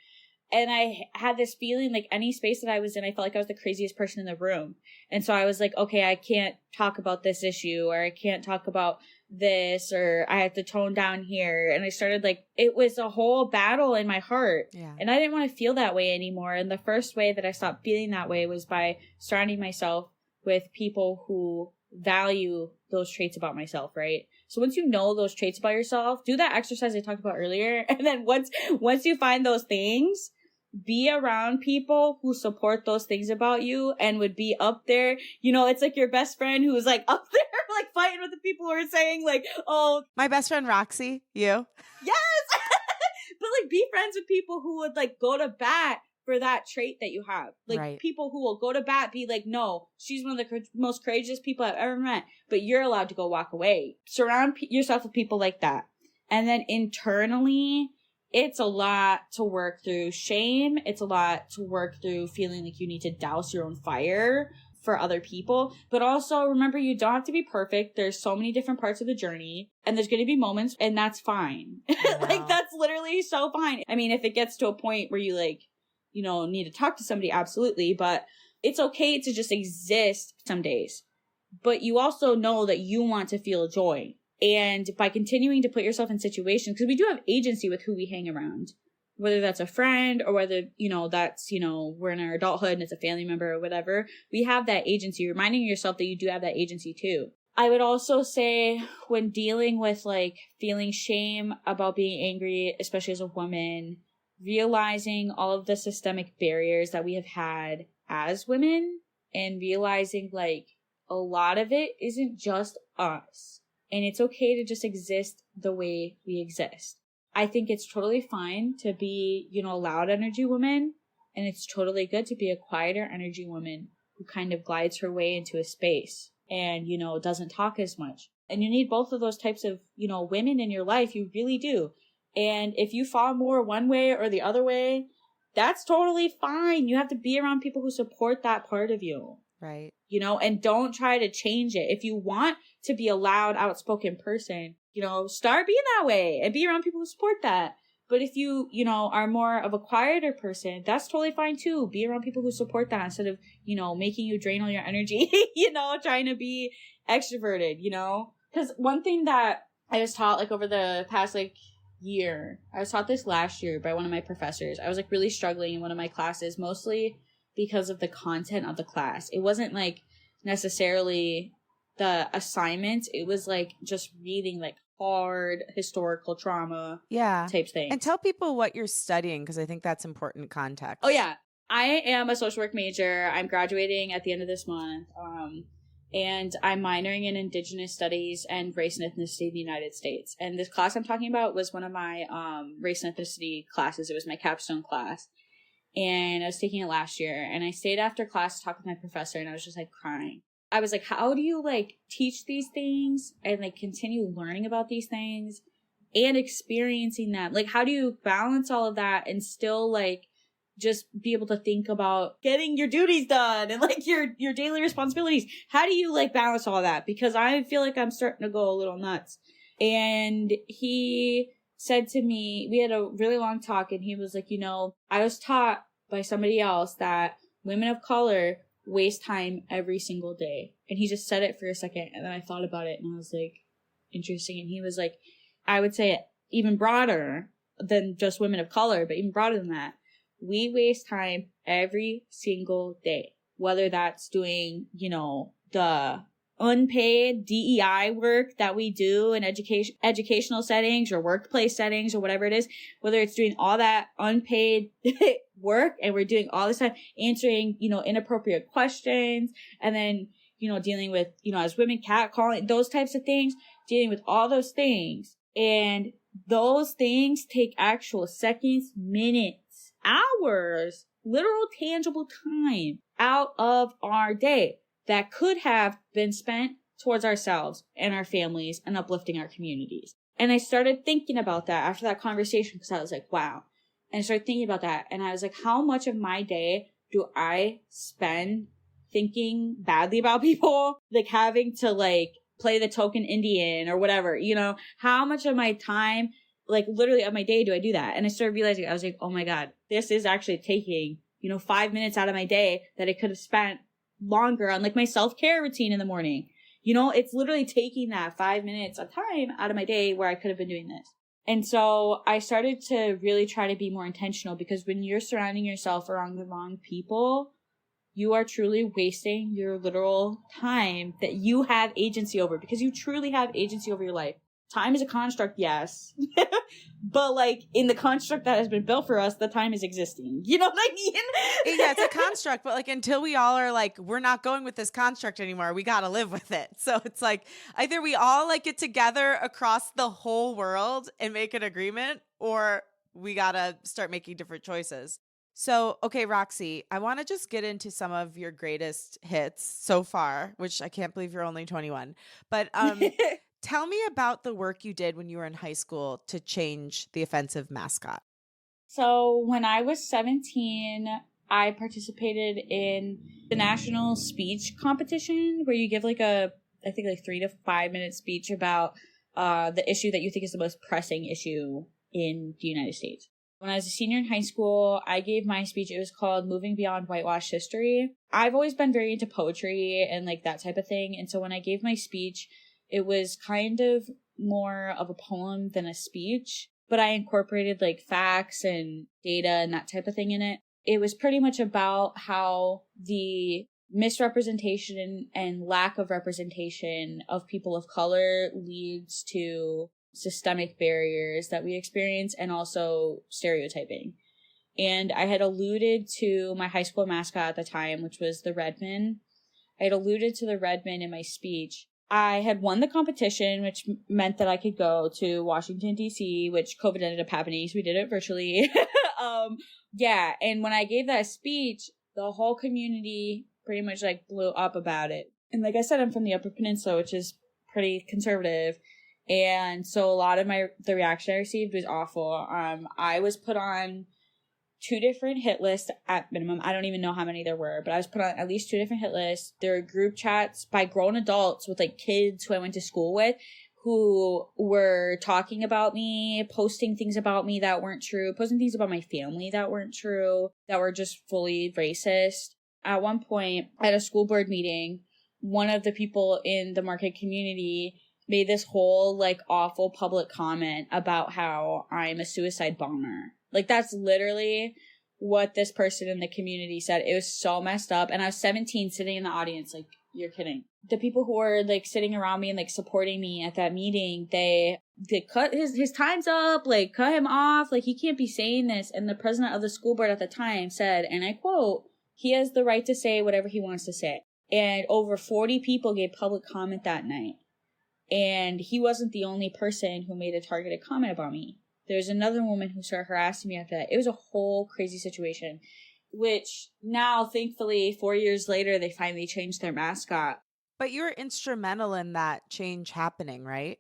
And I had this feeling like any space that I was in, I felt like I was the craziest person in the room. And so I was like, okay, I can't talk about this issue, or I can't talk about this, or I have to tone down here. And I started like, it was a whole battle in my heart. Yeah. And I didn't want to feel that way anymore. And the first way that I stopped feeling that way was by surrounding myself with people who value those traits about myself, right? So once you know those traits about yourself, do that exercise I talked about earlier. And then once you find those things, be around people who support those things about you and would be up there. You know, it's like your best friend who's like up there, like fighting with the people who are saying like, oh, my best friend Roxy, you. Yes. But like be friends with people who would like go to bat for that trait that you have. Like people who will go to bat, be like, no, she's one of the most courageous people I've ever met, but you're allowed to go walk away. Surround yourself with people like that. And then internally, it's a lot to work through shame. It's a lot to work through feeling like you need to douse your own fire for other people. But also remember, you don't have to be perfect. There's so many different parts of the journey, and there's going to be moments, and that's fine. Like, that's literally so fine. I mean, if it gets to a point where you like, you know, need to talk to somebody, absolutely. But it's okay to just exist some days. But you also know that you want to feel joy. And by continuing to put yourself in situations, because we do have agency with who we hang around, whether that's a friend or whether, that's, we're in our adulthood and it's a family member or whatever, we have that agency, reminding yourself that you do have that agency too. I would also say when dealing with like feeling shame about being angry, especially as a woman, realizing all of the systemic barriers that we have had as women and realizing like a lot of it isn't just us. And it's okay to just exist the way we exist. I think it's totally fine to be, a loud energy woman. And it's totally good to be a quieter energy woman who kind of glides her way into a space and, doesn't talk as much. And you need both of those types of, women in your life. You really do. And if you fall more one way or the other way, that's totally fine. You have to be around people who support that part of you. Right. And don't try to change it. If you want to be a loud, outspoken person, start being that way and be around people who support that. But if you, are more of a quieter person, that's totally fine too. Be around people who support that instead of, making you drain all your energy, trying to be extroverted, Because one thing that I was taught like over the past year, I was taught this last year by one of my professors. I was really struggling in one of my classes, mostly because of the content of the class. It wasn't necessarily the assignments. It was just reading hard historical trauma type things. And tell people what you're studying, because I think that's important context. Oh yeah. I am a social work major. I'm graduating at the end of this month. And I'm minoring in Indigenous Studies and Race and Ethnicity in the United States. And this class I'm talking about was one of my race and ethnicity classes. It was my capstone class. And I was taking it last year. And I stayed after class to talk with my professor, and I was just crying. I was like, how do you teach these things and continue learning about these things and experiencing them? How do you balance all of that and still just be able to think about getting your duties done and your daily responsibilities? How do you balance all that? Because I feel like I'm starting to go a little nuts. And he said to me, we had a really long talk, and he was like, I was taught by somebody else that women of color waste time every single day. And he just said it for a second, and then I thought about it, and I was like, interesting. And he was like, I would say even broader than just women of color, but even broader than that. We waste time every single day, whether that's doing, the unpaid DEI work that we do in educational settings or workplace settings or whatever it is, whether it's doing all that unpaid work and we're doing all this time answering, inappropriate questions, and then, dealing with, as women catcalling, those types of things, dealing with all those things. And those things take actual seconds, minutes, hours, literal tangible time out of our day that could have been spent towards ourselves and our families and uplifting our communities. And I started thinking about that after that conversation, because I was like, wow. And I started thinking about that. And I was like, how much of my day do I spend thinking badly about people? Having to play the token Indian or whatever, how much of my time, literally of my day do I do that? And I started realizing, I was like, oh my God, this is actually taking, 5 minutes out of my day that I could have spent longer on my self-care routine in the morning. It's literally taking that 5 minutes of time out of my day where I could have been doing this. And so I started to really try to be more intentional, because when you're surrounding yourself around the wrong people, you are truly wasting your literal time that you have agency over, because you truly have agency over your life. Time is a construct, yes. But in the construct that has been built for us, the time is existing. You know what I mean? Yeah, it's a construct, but until we all are we're not going with this construct anymore, we got to live with it. So it's either we all get together across the whole world and make an agreement, or we got to start making different choices. So, okay, Roxy, I want to just get into some of your greatest hits so far, which I can't believe you're only 21. But tell me about the work you did when you were in high school to change the offensive mascot. So when I was 17, I participated in the national speech competition, where you give I think 3 to 5 minute speech about the issue that you think is the most pressing issue in the United States. When I was a senior in high school, I gave my speech. It was called Moving Beyond Whitewashed History. I've always been very into poetry and that type of thing. And so when I gave my speech, it was kind of more of a poem than a speech, but I incorporated like facts and data and that type of thing in it. It was pretty much about how the misrepresentation and lack of representation of people of color leads to systemic barriers that we experience and also stereotyping. And I had alluded to my high school mascot at the time, which was the Redman. I had alluded to the Redman in my speech. I had won the competition, which meant that I could go to Washington, D.C., which COVID ended up happening, so we did it virtually. Yeah, and when I gave that speech, the whole community pretty much like blew up about it. And like I said, I'm from the Upper Peninsula, which is pretty conservative. And so a lot of the reaction I received was awful. I was put on 2 different hit lists at minimum. I don't even know how many there were, but I was put on at least 2 different hit lists. There were group chats by grown adults with like kids who I went to school with who were talking about me, posting things about me that weren't true, posting things about my family that weren't true, that were just fully racist. At one point at a school board meeting, one of the people in the Marquette community made this whole like awful public comment about how I'm a suicide bomber. Like that's literally what this person in the community said. It was so messed up. And I was 17 sitting in the audience, like, you're kidding. The people who were like sitting around me and like supporting me at that meeting, they cut his time's up, like cut him off, like he can't be saying this. And the president of the school board at the time said, and I quote, "He has the right to say whatever he wants to say." And over 40 people gave public comment that night. And he wasn't the only person who made a targeted comment about me. There's another woman who started harassing me after that. It was a whole crazy situation, which now, thankfully, 4 years later, they finally changed their mascot. But you were instrumental in that change happening, right?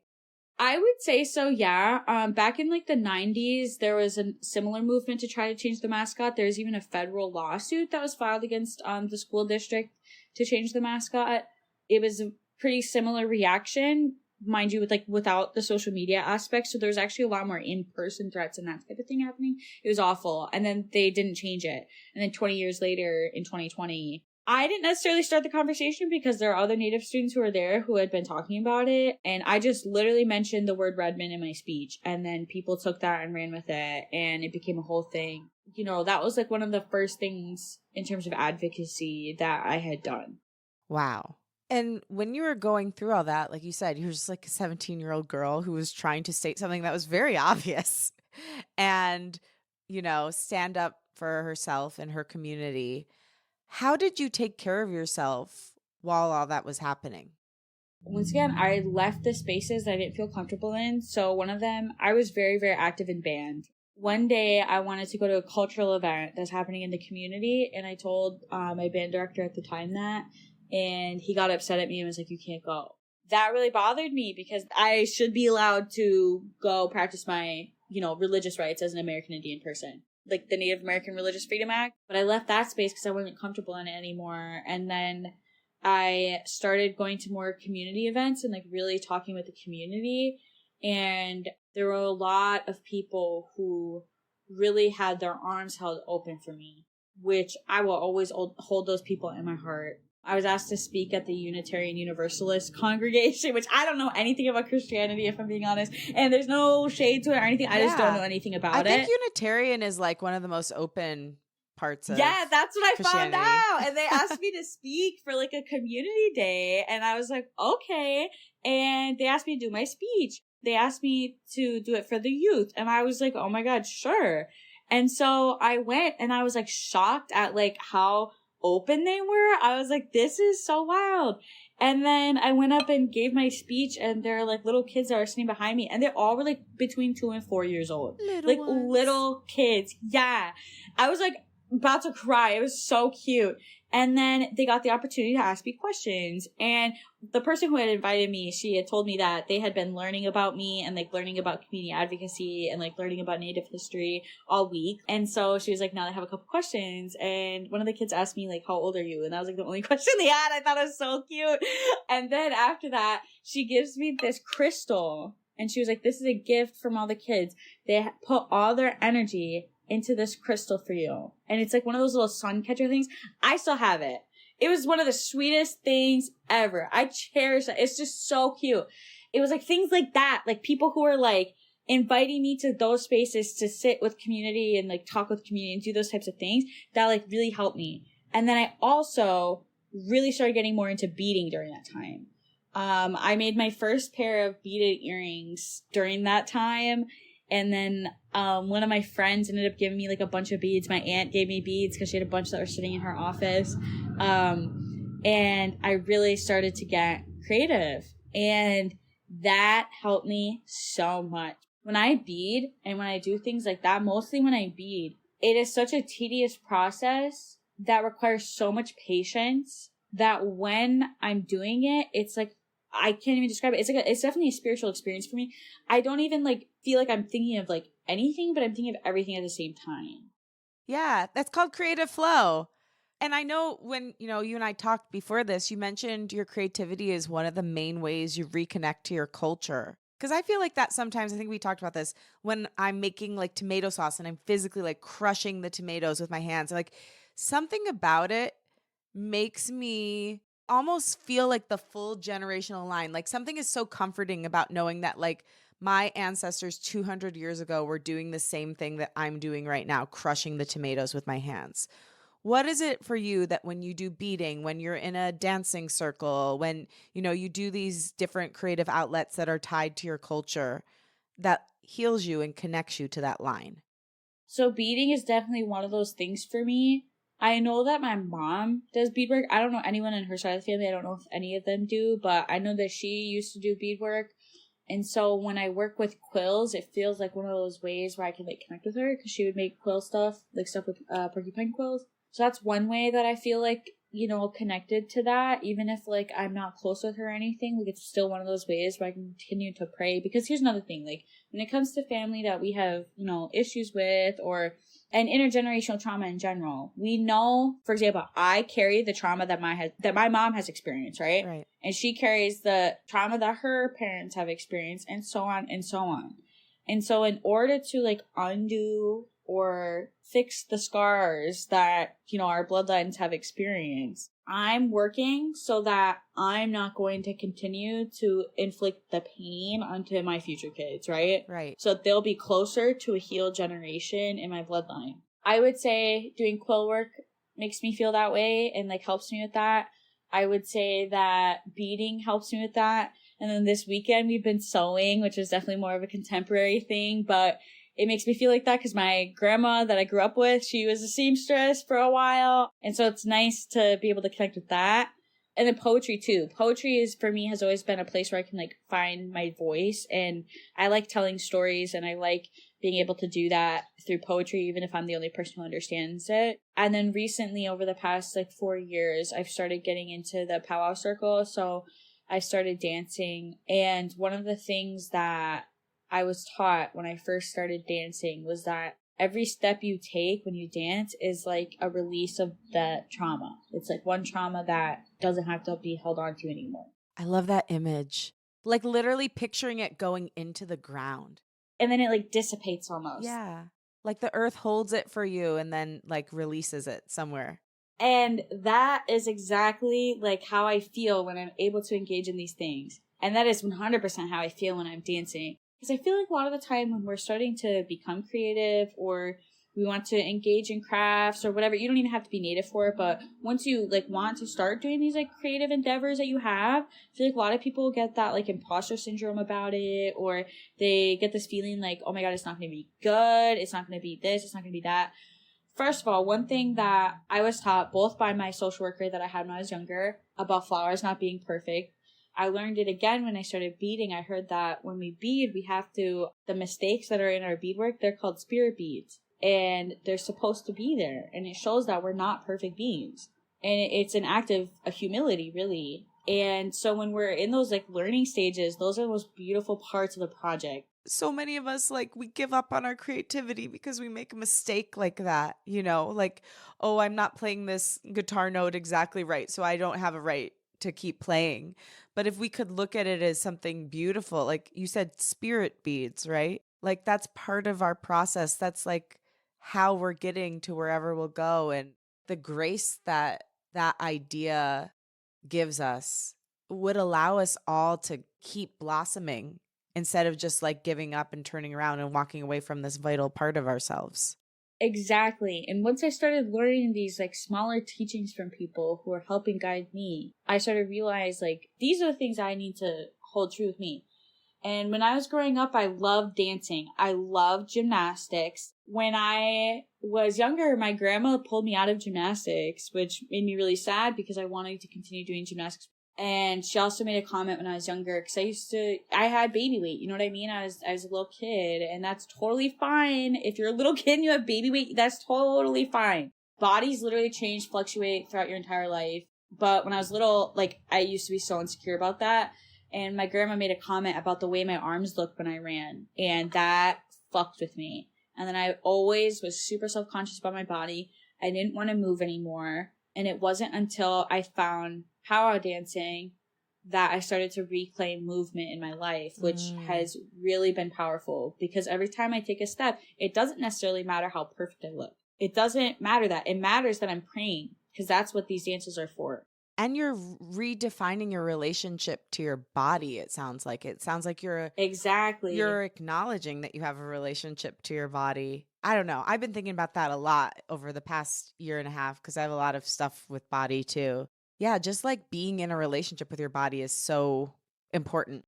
I would say so, yeah. Back in like the 90s, there was a similar movement to try to change the mascot. There was even a federal lawsuit that was filed against the school district to change the mascot. It was a pretty similar reaction, mind you, with like without the social media aspect. So there was actually a lot more in-person threats and that type of thing happening. It was awful. And then they didn't change it. And then 20 years later, in 2020, I didn't necessarily start the conversation because there are other Native students who were there who had been talking about it. And I just literally mentioned the word Redman in my speech. And then people took that and ran with it. And it became a whole thing. You know, that was like one of the first things in terms of advocacy that I had done. Wow. And when you were going through all that, like you said, you were just like a 17-year-old girl who was trying to state something that was very obvious and, you know, stand up for herself and her community. How did you take care of yourself while all that was happening? Once again, I left the spaces that I didn't feel comfortable in. So one of them, I was very, very active in band. One day I wanted to go to a cultural event that's happening in the community. And I told my band director at the time that, and he got upset at me and was like, "You can't go." That really bothered me because I should be allowed to go practice my, you know, religious rights as an American Indian person, like the Native American Religious Freedom Act. But I left that space because I wasn't comfortable in it anymore. And then I started going to more community events and like really talking with the community. And there were a lot of people who really had their arms held open for me, which I will always hold those people in my heart. I was asked to speak at the Unitarian Universalist congregation, which I don't know anything about Christianity, if I'm being honest. And there's no shade to it or anything. I just don't know anything about it. I think Unitarian is like one of the most open parts of that's what I found out. And they asked me to speak for like a community day. And I was like, okay. And they asked me to do my speech. They asked me to do it for the youth. And I was like, oh my God, sure. And so I went and I was like shocked at like how open they were. I was like, this is so wild. And then I went up and gave my speech, and there are like little kids that are sitting behind me, and they all were like between 2 and 4 years old. Little kids. Yeah. I was like about to cry. It was so cute. And then they got the opportunity to ask me questions. And the person who had invited me, she had told me that they had been learning about me and like learning about community advocacy and like learning about Native history all week. And so she was like, now they have a couple questions. And one of the kids asked me like, how old are you? And that was like the only question they had. I thought it was so cute. And then after that, she gives me this crystal. And she was like, this is a gift from all the kids. They put all their energy into this crystal for you. And it's like one of those little sun catcher things. I still have it. It was one of the sweetest things ever. I cherish it. It's just so cute. it was like things like that, like people who are like inviting me to those spaces to sit with community and like talk with community and do those types of things that like really helped me. And then I also really started getting more into beading during that time. I made my first pair of beaded earrings during that time. And then, one of my friends ended up giving me like a bunch of beads. My aunt gave me beads because she had a bunch that were sitting in her office. And I really started to get creative, and that helped me so much. When I bead and when I do things like that, mostly when I bead, it is such a tedious process that requires so much patience that when I'm doing it, it's like, I can't even describe it. It's like it's definitely a spiritual experience for me. I don't even like feel like I'm thinking of like anything, but I'm thinking of everything at the same time. Yeah, that's called creative flow. And I know when, you and I talked before this, you mentioned your creativity is one of the main ways you reconnect to your culture. Because I feel like that sometimes, I think we talked about this, when I'm making like tomato sauce and I'm physically like crushing the tomatoes with my hands, like something about it makes me almost feel like the full generational line. Like something is so comforting about knowing that like my ancestors 200 years ago were doing the same thing that I'm doing right now, crushing the tomatoes with my hands. What is it for you that when you do beading, when you're in a dancing circle, when, you do these different creative outlets that are tied to your culture, that heals you and connects you to that line? So beading is definitely one of those things for me. I know that my mom does beadwork. I don't know anyone in her side of the family. I don't know if any of them do, but I know that she used to do beadwork. And so when I work with quills, it feels like one of those ways where I can like connect with her, because she would make quill stuff, like stuff with porcupine quills. So that's one way that I feel like, connected to that. Even if like I'm not close with her or anything, like it's still one of those ways where I can continue to pray. Because here's another thing, like when it comes to family that we have, issues with, or and intergenerational trauma in general, we know, for example, I carry the trauma that my mom has experienced, right? Right. And she carries the trauma that her parents have experienced, and so on and so on. And so in order to like undo or fix the scars that, our bloodlines have experienced, I'm working so that I'm not going to continue to inflict the pain onto my future kids, right? Right. So they'll be closer to a healed generation in my bloodline. I would say doing quill work makes me feel that way and like helps me with that. I would say that beading helps me with that. And then this weekend we've been sewing, which is definitely more of a contemporary thing, but it makes me feel like that because my grandma that I grew up with, she was a seamstress for a while. And so it's nice to be able to connect with that. And then poetry too. Poetry is, for me, has always been a place where I can like find my voice. And I like telling stories, and I like being able to do that through poetry, even if I'm the only person who understands it. And then recently, over the past like 4 years, I've started getting into the powwow circle. So I started dancing. And one of the things that I was taught when I first started dancing was that every step you take when you dance is like a release of that trauma. It's like one trauma that doesn't have to be held on to anymore. I love that image. Like literally picturing it going into the ground. And then it like dissipates almost. Yeah. Like the earth holds it for you and then like releases it somewhere. And that is exactly like how I feel when I'm able to engage in these things. And that is 100% how I feel when I'm dancing. Because I feel like a lot of the time when we're starting to become creative, or we want to engage in crafts or whatever, you don't even have to be native for it, but once you like want to start doing these like creative endeavors that you have, I feel like a lot of people get that like imposter syndrome about it, or they get this feeling like, oh my God, it's not going to be good. It's not going to be this. It's not going to be that. First of all, one thing that I was taught both by my social worker that I had when I was younger about flowers not being perfect, I learned it again when I started beading. I heard that when we bead, we have to, the mistakes that are in our beadwork, they're called spirit beads. And they're supposed to be there. And it shows that we're not perfect beings. And it's an act of humility, really. And so when we're in those like learning stages, those are the most beautiful parts of the project. So many of us, like, we give up on our creativity because we make a mistake like that, like, oh, I'm not playing this guitar note exactly right, so I don't have a right to keep playing. But if we could look at it as something beautiful, like you said, spirit beads, right? Like that's part of our process. That's like how we're getting to wherever we'll go. And the grace that that idea gives us would allow us all to keep blossoming instead of just like giving up and turning around and walking away from this vital part of ourselves. Exactly. And once I started learning these like smaller teachings from people who are helping guide me, I started to realize like these are the things I need to hold true with me. And when I was growing up, I loved dancing. I loved gymnastics. When I was younger, my grandma pulled me out of gymnastics, which made me really sad because I wanted to continue doing gymnastics. And she also made a comment when I was younger, because I had baby weight, you know what I mean? I was a little kid, and that's totally fine. If you're a little kid and you have baby weight, that's totally fine. Bodies literally change, fluctuate throughout your entire life. But when I was little, like, I used to be so insecure about that. And my grandma made a comment about the way my arms looked when I ran, and that fucked with me. And then I always was super self-conscious about my body. I didn't want to move anymore. And it wasn't until I found power dancing that I started to reclaim movement in my life, which has really been powerful, because every time I take a step, it doesn't necessarily matter how perfect I look. It doesn't matter that. It matters that I'm praying, because that's what these dances are for. And you're redefining your relationship to your body, it sounds like. It sounds like you're acknowledging that you have a relationship to your body. I don't know. I've been thinking about that a lot over the past year and a half, because I have a lot of stuff with body too. Yeah, just like being in a relationship with your body is so important.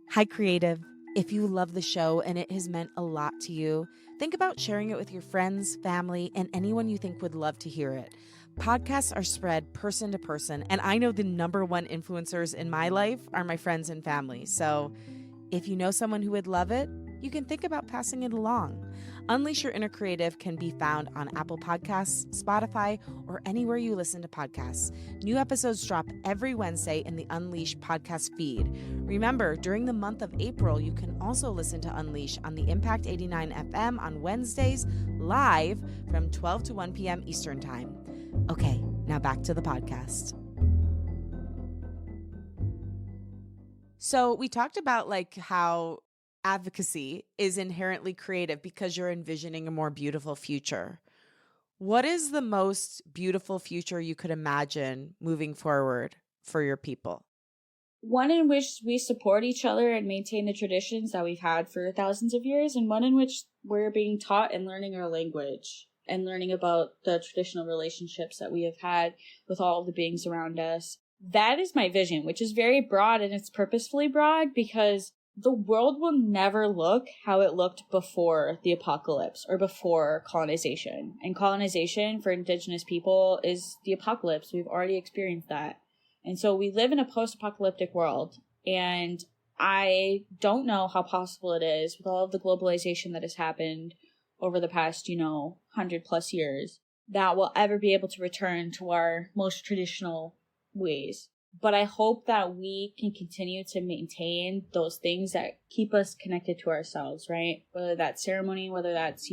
Hi, creative. If you love the show and it has meant a lot to you, think about sharing it with your friends, family, and anyone you think would love to hear it. Podcasts are spread person to person, and I know the number one influencers in my life are my friends and family. So if you know someone who would love it, you can think about passing it along. Unleash Your Inner Creative can be found on Apple Podcasts, Spotify, or anywhere you listen to podcasts. New episodes drop every Wednesday in the Unleash podcast feed. Remember, during the month of April, you can also listen to Unleash on the Impact 89 FM on Wednesdays, live from 12 to 1 p.m. Eastern Time. Okay, now back to the podcast. So we talked about like how advocacy is inherently creative because you're envisioning a more beautiful future. What is the most beautiful future you could imagine moving forward for your people? One in which we support each other and maintain the traditions that we've had for thousands of years, and one in which we're being taught and learning our language and learning about the traditional relationships that we have had with all of the beings around us. That is my vision, which is very broad, and it's purposefully broad because the world will never look how it looked before the apocalypse or before colonization. And colonization for indigenous people is the apocalypse. We've already experienced that. And so we live in a post-apocalyptic world. And I don't know how possible it is with all of the globalization that has happened over the past, 100+ years, that we'll ever be able to return to our most traditional ways. But I hope that we can continue to maintain those things that keep us connected to ourselves, right? Whether that's ceremony, whether that's,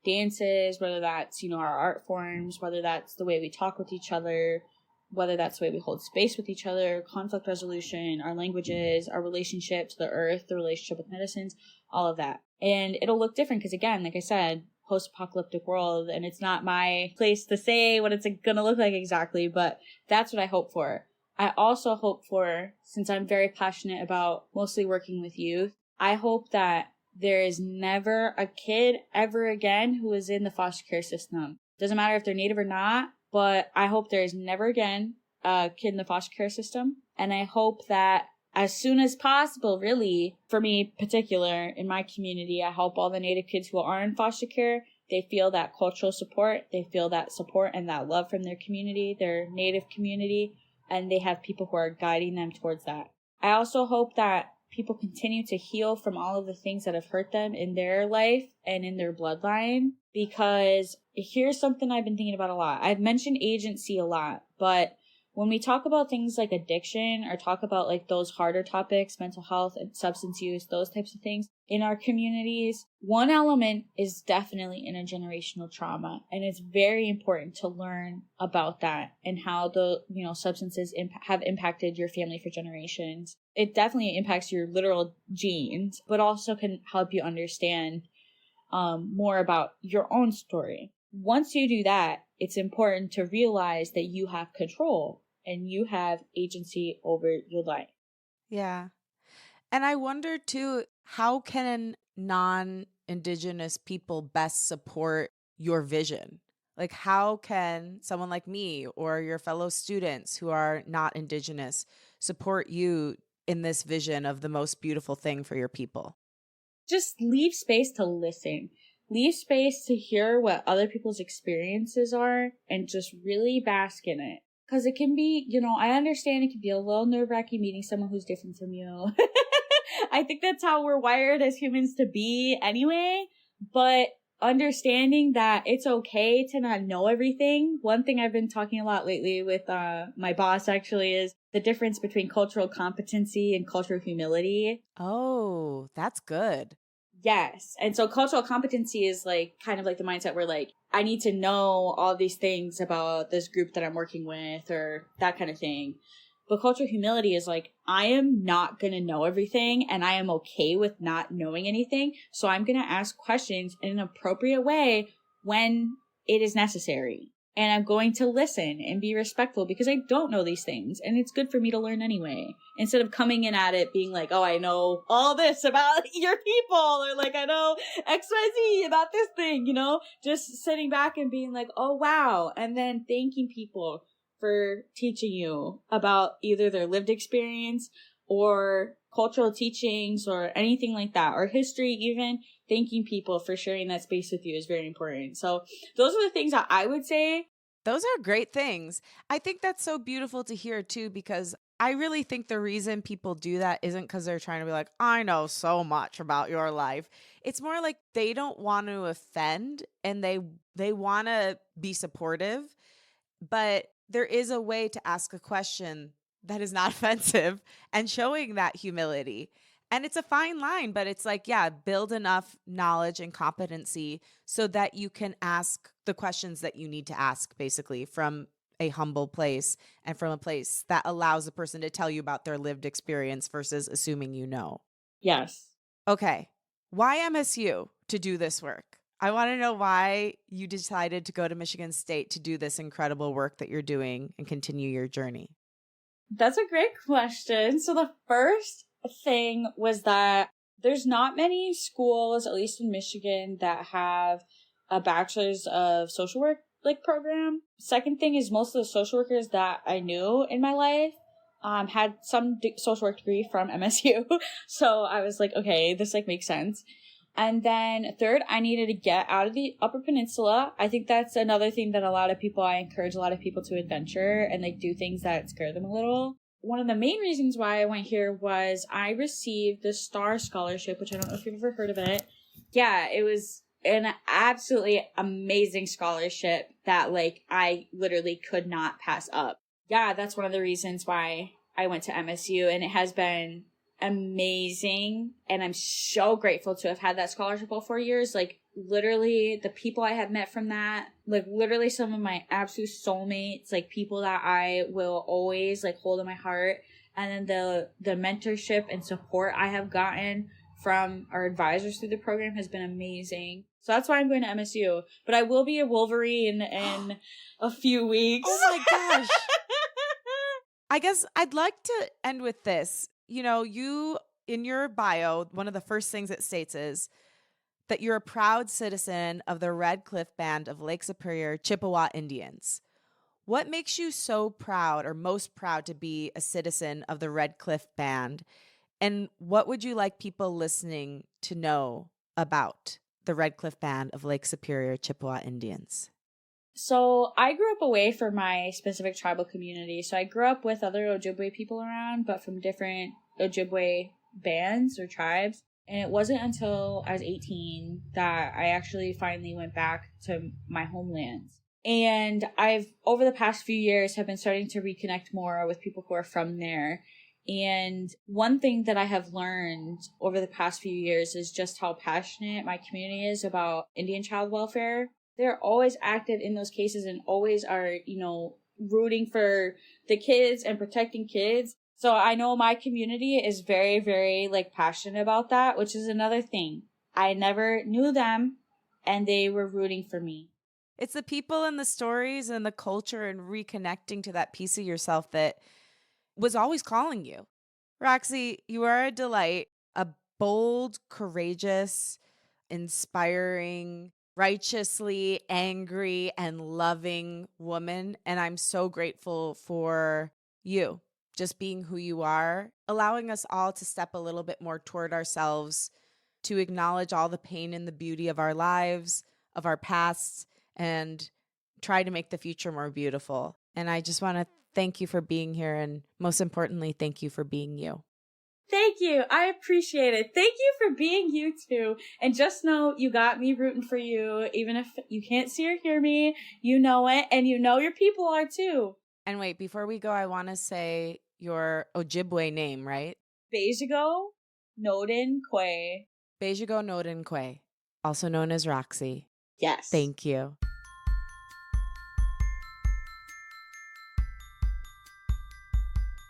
dances, whether that's, our art forms, whether that's the way we talk with each other, whether that's the way we hold space with each other, conflict resolution, our languages, our relationship to the earth, the relationship with medicines, all of that. And it'll look different because, again, like I said, post-apocalyptic world, and it's not my place to say what it's going to look like exactly, but that's what I hope for. I also hope for, since I'm very passionate about mostly working with youth, I hope that there is never a kid ever again who is in the foster care system. Doesn't matter if they're Native or not, but I hope there is never again a kid in the foster care system. And I hope that as soon as possible, really, for me particular, in my community, I hope all the Native kids who are in foster care, they feel that cultural support, they feel that support and that love from their community, their Native community, and they have people who are guiding them towards that. I also hope that people continue to heal from all of the things that have hurt them in their life and in their bloodline, because here's something I've been thinking about a lot. I've mentioned agency a lot, but when we talk about things like addiction or talk about like those harder topics, mental health and substance use, those types of things in our communities, one element is definitely intergenerational trauma. And it's very important to learn about that and how the, substances have impacted your family for generations. It definitely impacts your literal genes, but also can help you understand more about your own story. Once you do that, it's important to realize that you have control and you have agency over your life. Yeah. And I wonder too, how can non-Indigenous people best support your vision? Like, how can someone like me or your fellow students who are not Indigenous support you in this vision of the most beautiful thing for your people? Just leave space to listen. Leave space to hear what other people's experiences are and just really bask in it. Because it can be, I understand it can be a little nerve-wracking meeting someone who's different from you. I think that's how we're wired as humans to be anyway. But understanding that it's okay to not know everything. One thing I've been talking a lot lately with my boss actually is the difference between cultural competency and cultural humility. Oh, that's good. Yes. And so cultural competency is like kind of like the mindset where like, I need to know all these things about this group that I'm working with or that kind of thing. But cultural humility is like, I am not going to know everything and I am okay with not knowing anything. So I'm going to ask questions in an appropriate way when it is necessary. And I'm going to listen and be respectful because I don't know these things. And it's good for me to learn anyway. Instead of coming in at it being like, oh, I know all this about your people. Or like, I know XYZ about this thing, just sitting back and being like, oh, wow. And then thanking people for teaching you about either their lived experience or cultural teachings or anything like that, or history even. Thanking people for sharing that space with you is very important. So those are the things that I would say. Those are great things. I think that's so beautiful to hear too, because I really think the reason people do that isn't because they're trying to be like, I know so much about your life. It's more like they don't want to offend and they want to be supportive, but there is a way to ask a question that is not offensive and showing that humility. And it's a fine line, but it's like, yeah, build enough knowledge and competency so that you can ask the questions that you need to ask, basically, from a humble place and from a place that allows a person to tell you about their lived experience versus assuming you know. Yes. Okay. Why MSU to do this work? I want to know why you decided to go to Michigan State to do this incredible work that you're doing and continue your journey. That's a great question. So the first thing was that there's not many schools, at least in Michigan, that have a bachelor's of social work program. Second thing is most of the social workers that I knew in my life had some social work degree from MSU. So I was like, okay, this makes sense. And then third, I needed to get out of the Upper Peninsula. I think that's another thing that I encourage a lot of people to adventure and do things that scare them a little. One of the main reasons why I went here was I received the STAR scholarship, which I don't know if you've ever heard of it. Yeah, it was an absolutely amazing scholarship that I literally could not pass up. Yeah, that's one of the reasons why I went to MSU, and it has been amazing, and I'm so grateful to have had that scholarship all 4 years. Literally the people I have met from that, literally some of my absolute soulmates, people that I will always hold in my heart. And then the mentorship and support I have gotten from our advisors through the program has been amazing. So that's why I'm going to MSU, but I will be a Wolverine in a few weeks. Oh my gosh. I guess I'd like to end with this. You, in your bio, one of the first things it states is that you're a proud citizen of the Red Cliff Band of Lake Superior Chippewa Indians. What makes you so proud or most proud to be a citizen of the Red Cliff Band? And what would you like people listening to know about the Red Cliff Band of Lake Superior Chippewa Indians? So I grew up away from my specific tribal community. So I grew up with other Ojibwe people around, but from different Ojibwe bands or tribes. And it wasn't until I was 18 that I actually finally went back to my homelands. And I've, over the past few years, have been starting to reconnect more with people who are from there. And one thing that I have learned over the past few years is just how passionate my community is about Indian child welfare. They're always active in those cases and always are, rooting for the kids and protecting kids. So I know my community is very, very passionate about that, which is another thing. I never knew them and they were rooting for me. It's the people and the stories and the culture and reconnecting to that piece of yourself that was always calling you. Roxy, you are a delight, a bold, courageous, inspiring, righteously angry, and loving woman. And I'm so grateful for you just being who you are, allowing us all to step a little bit more toward ourselves, to acknowledge all the pain and the beauty of our lives, of our pasts, and try to make the future more beautiful. And I just want to thank you for being here. And most importantly, thank you for being you. Thank you. I appreciate it. Thank you for being you too. And just know you got me rooting for you. Even if you can't see or hear me, you know it. And you know your people are too. And wait, before we go, I want to say your Ojibwe name, right? Beijigo Noden Kwe. Beijigo Noden Kwe, also known as Roxy. Yes. Thank you.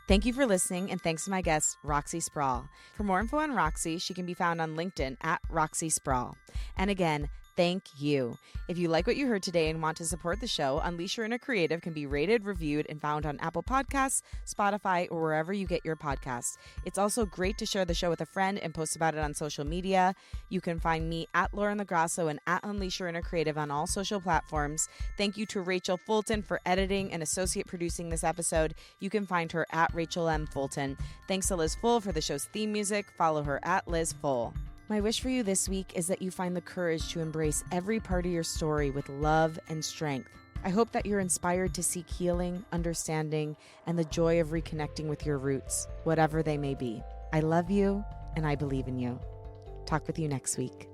Thank you for listening, and thanks to my guest, Roxy Sprowl. For more info on Roxy, she can be found on LinkedIn at Roxy Sprowl. And again, thank you. If you like what you heard today and want to support the show, Unleash Your Inner Creative can be rated, reviewed, and found on Apple Podcasts, Spotify, or wherever you get your podcasts. It's also great to share the show with a friend and post about it on social media. You can find me at LoGrasso and at Unleash Your Inner Creative on all social platforms. Thank you to Rachel Fulton for editing and associate producing this episode. You can find her at Rachel M. Fulton. Thanks to Liz Full for the show's theme music. Follow her at Liz Full. My wish for you this week is that you find the courage to embrace every part of your story with love and strength. I hope that you're inspired to seek healing, understanding, and the joy of reconnecting with your roots, whatever they may be. I love you, and I believe in you. Talk with you next week.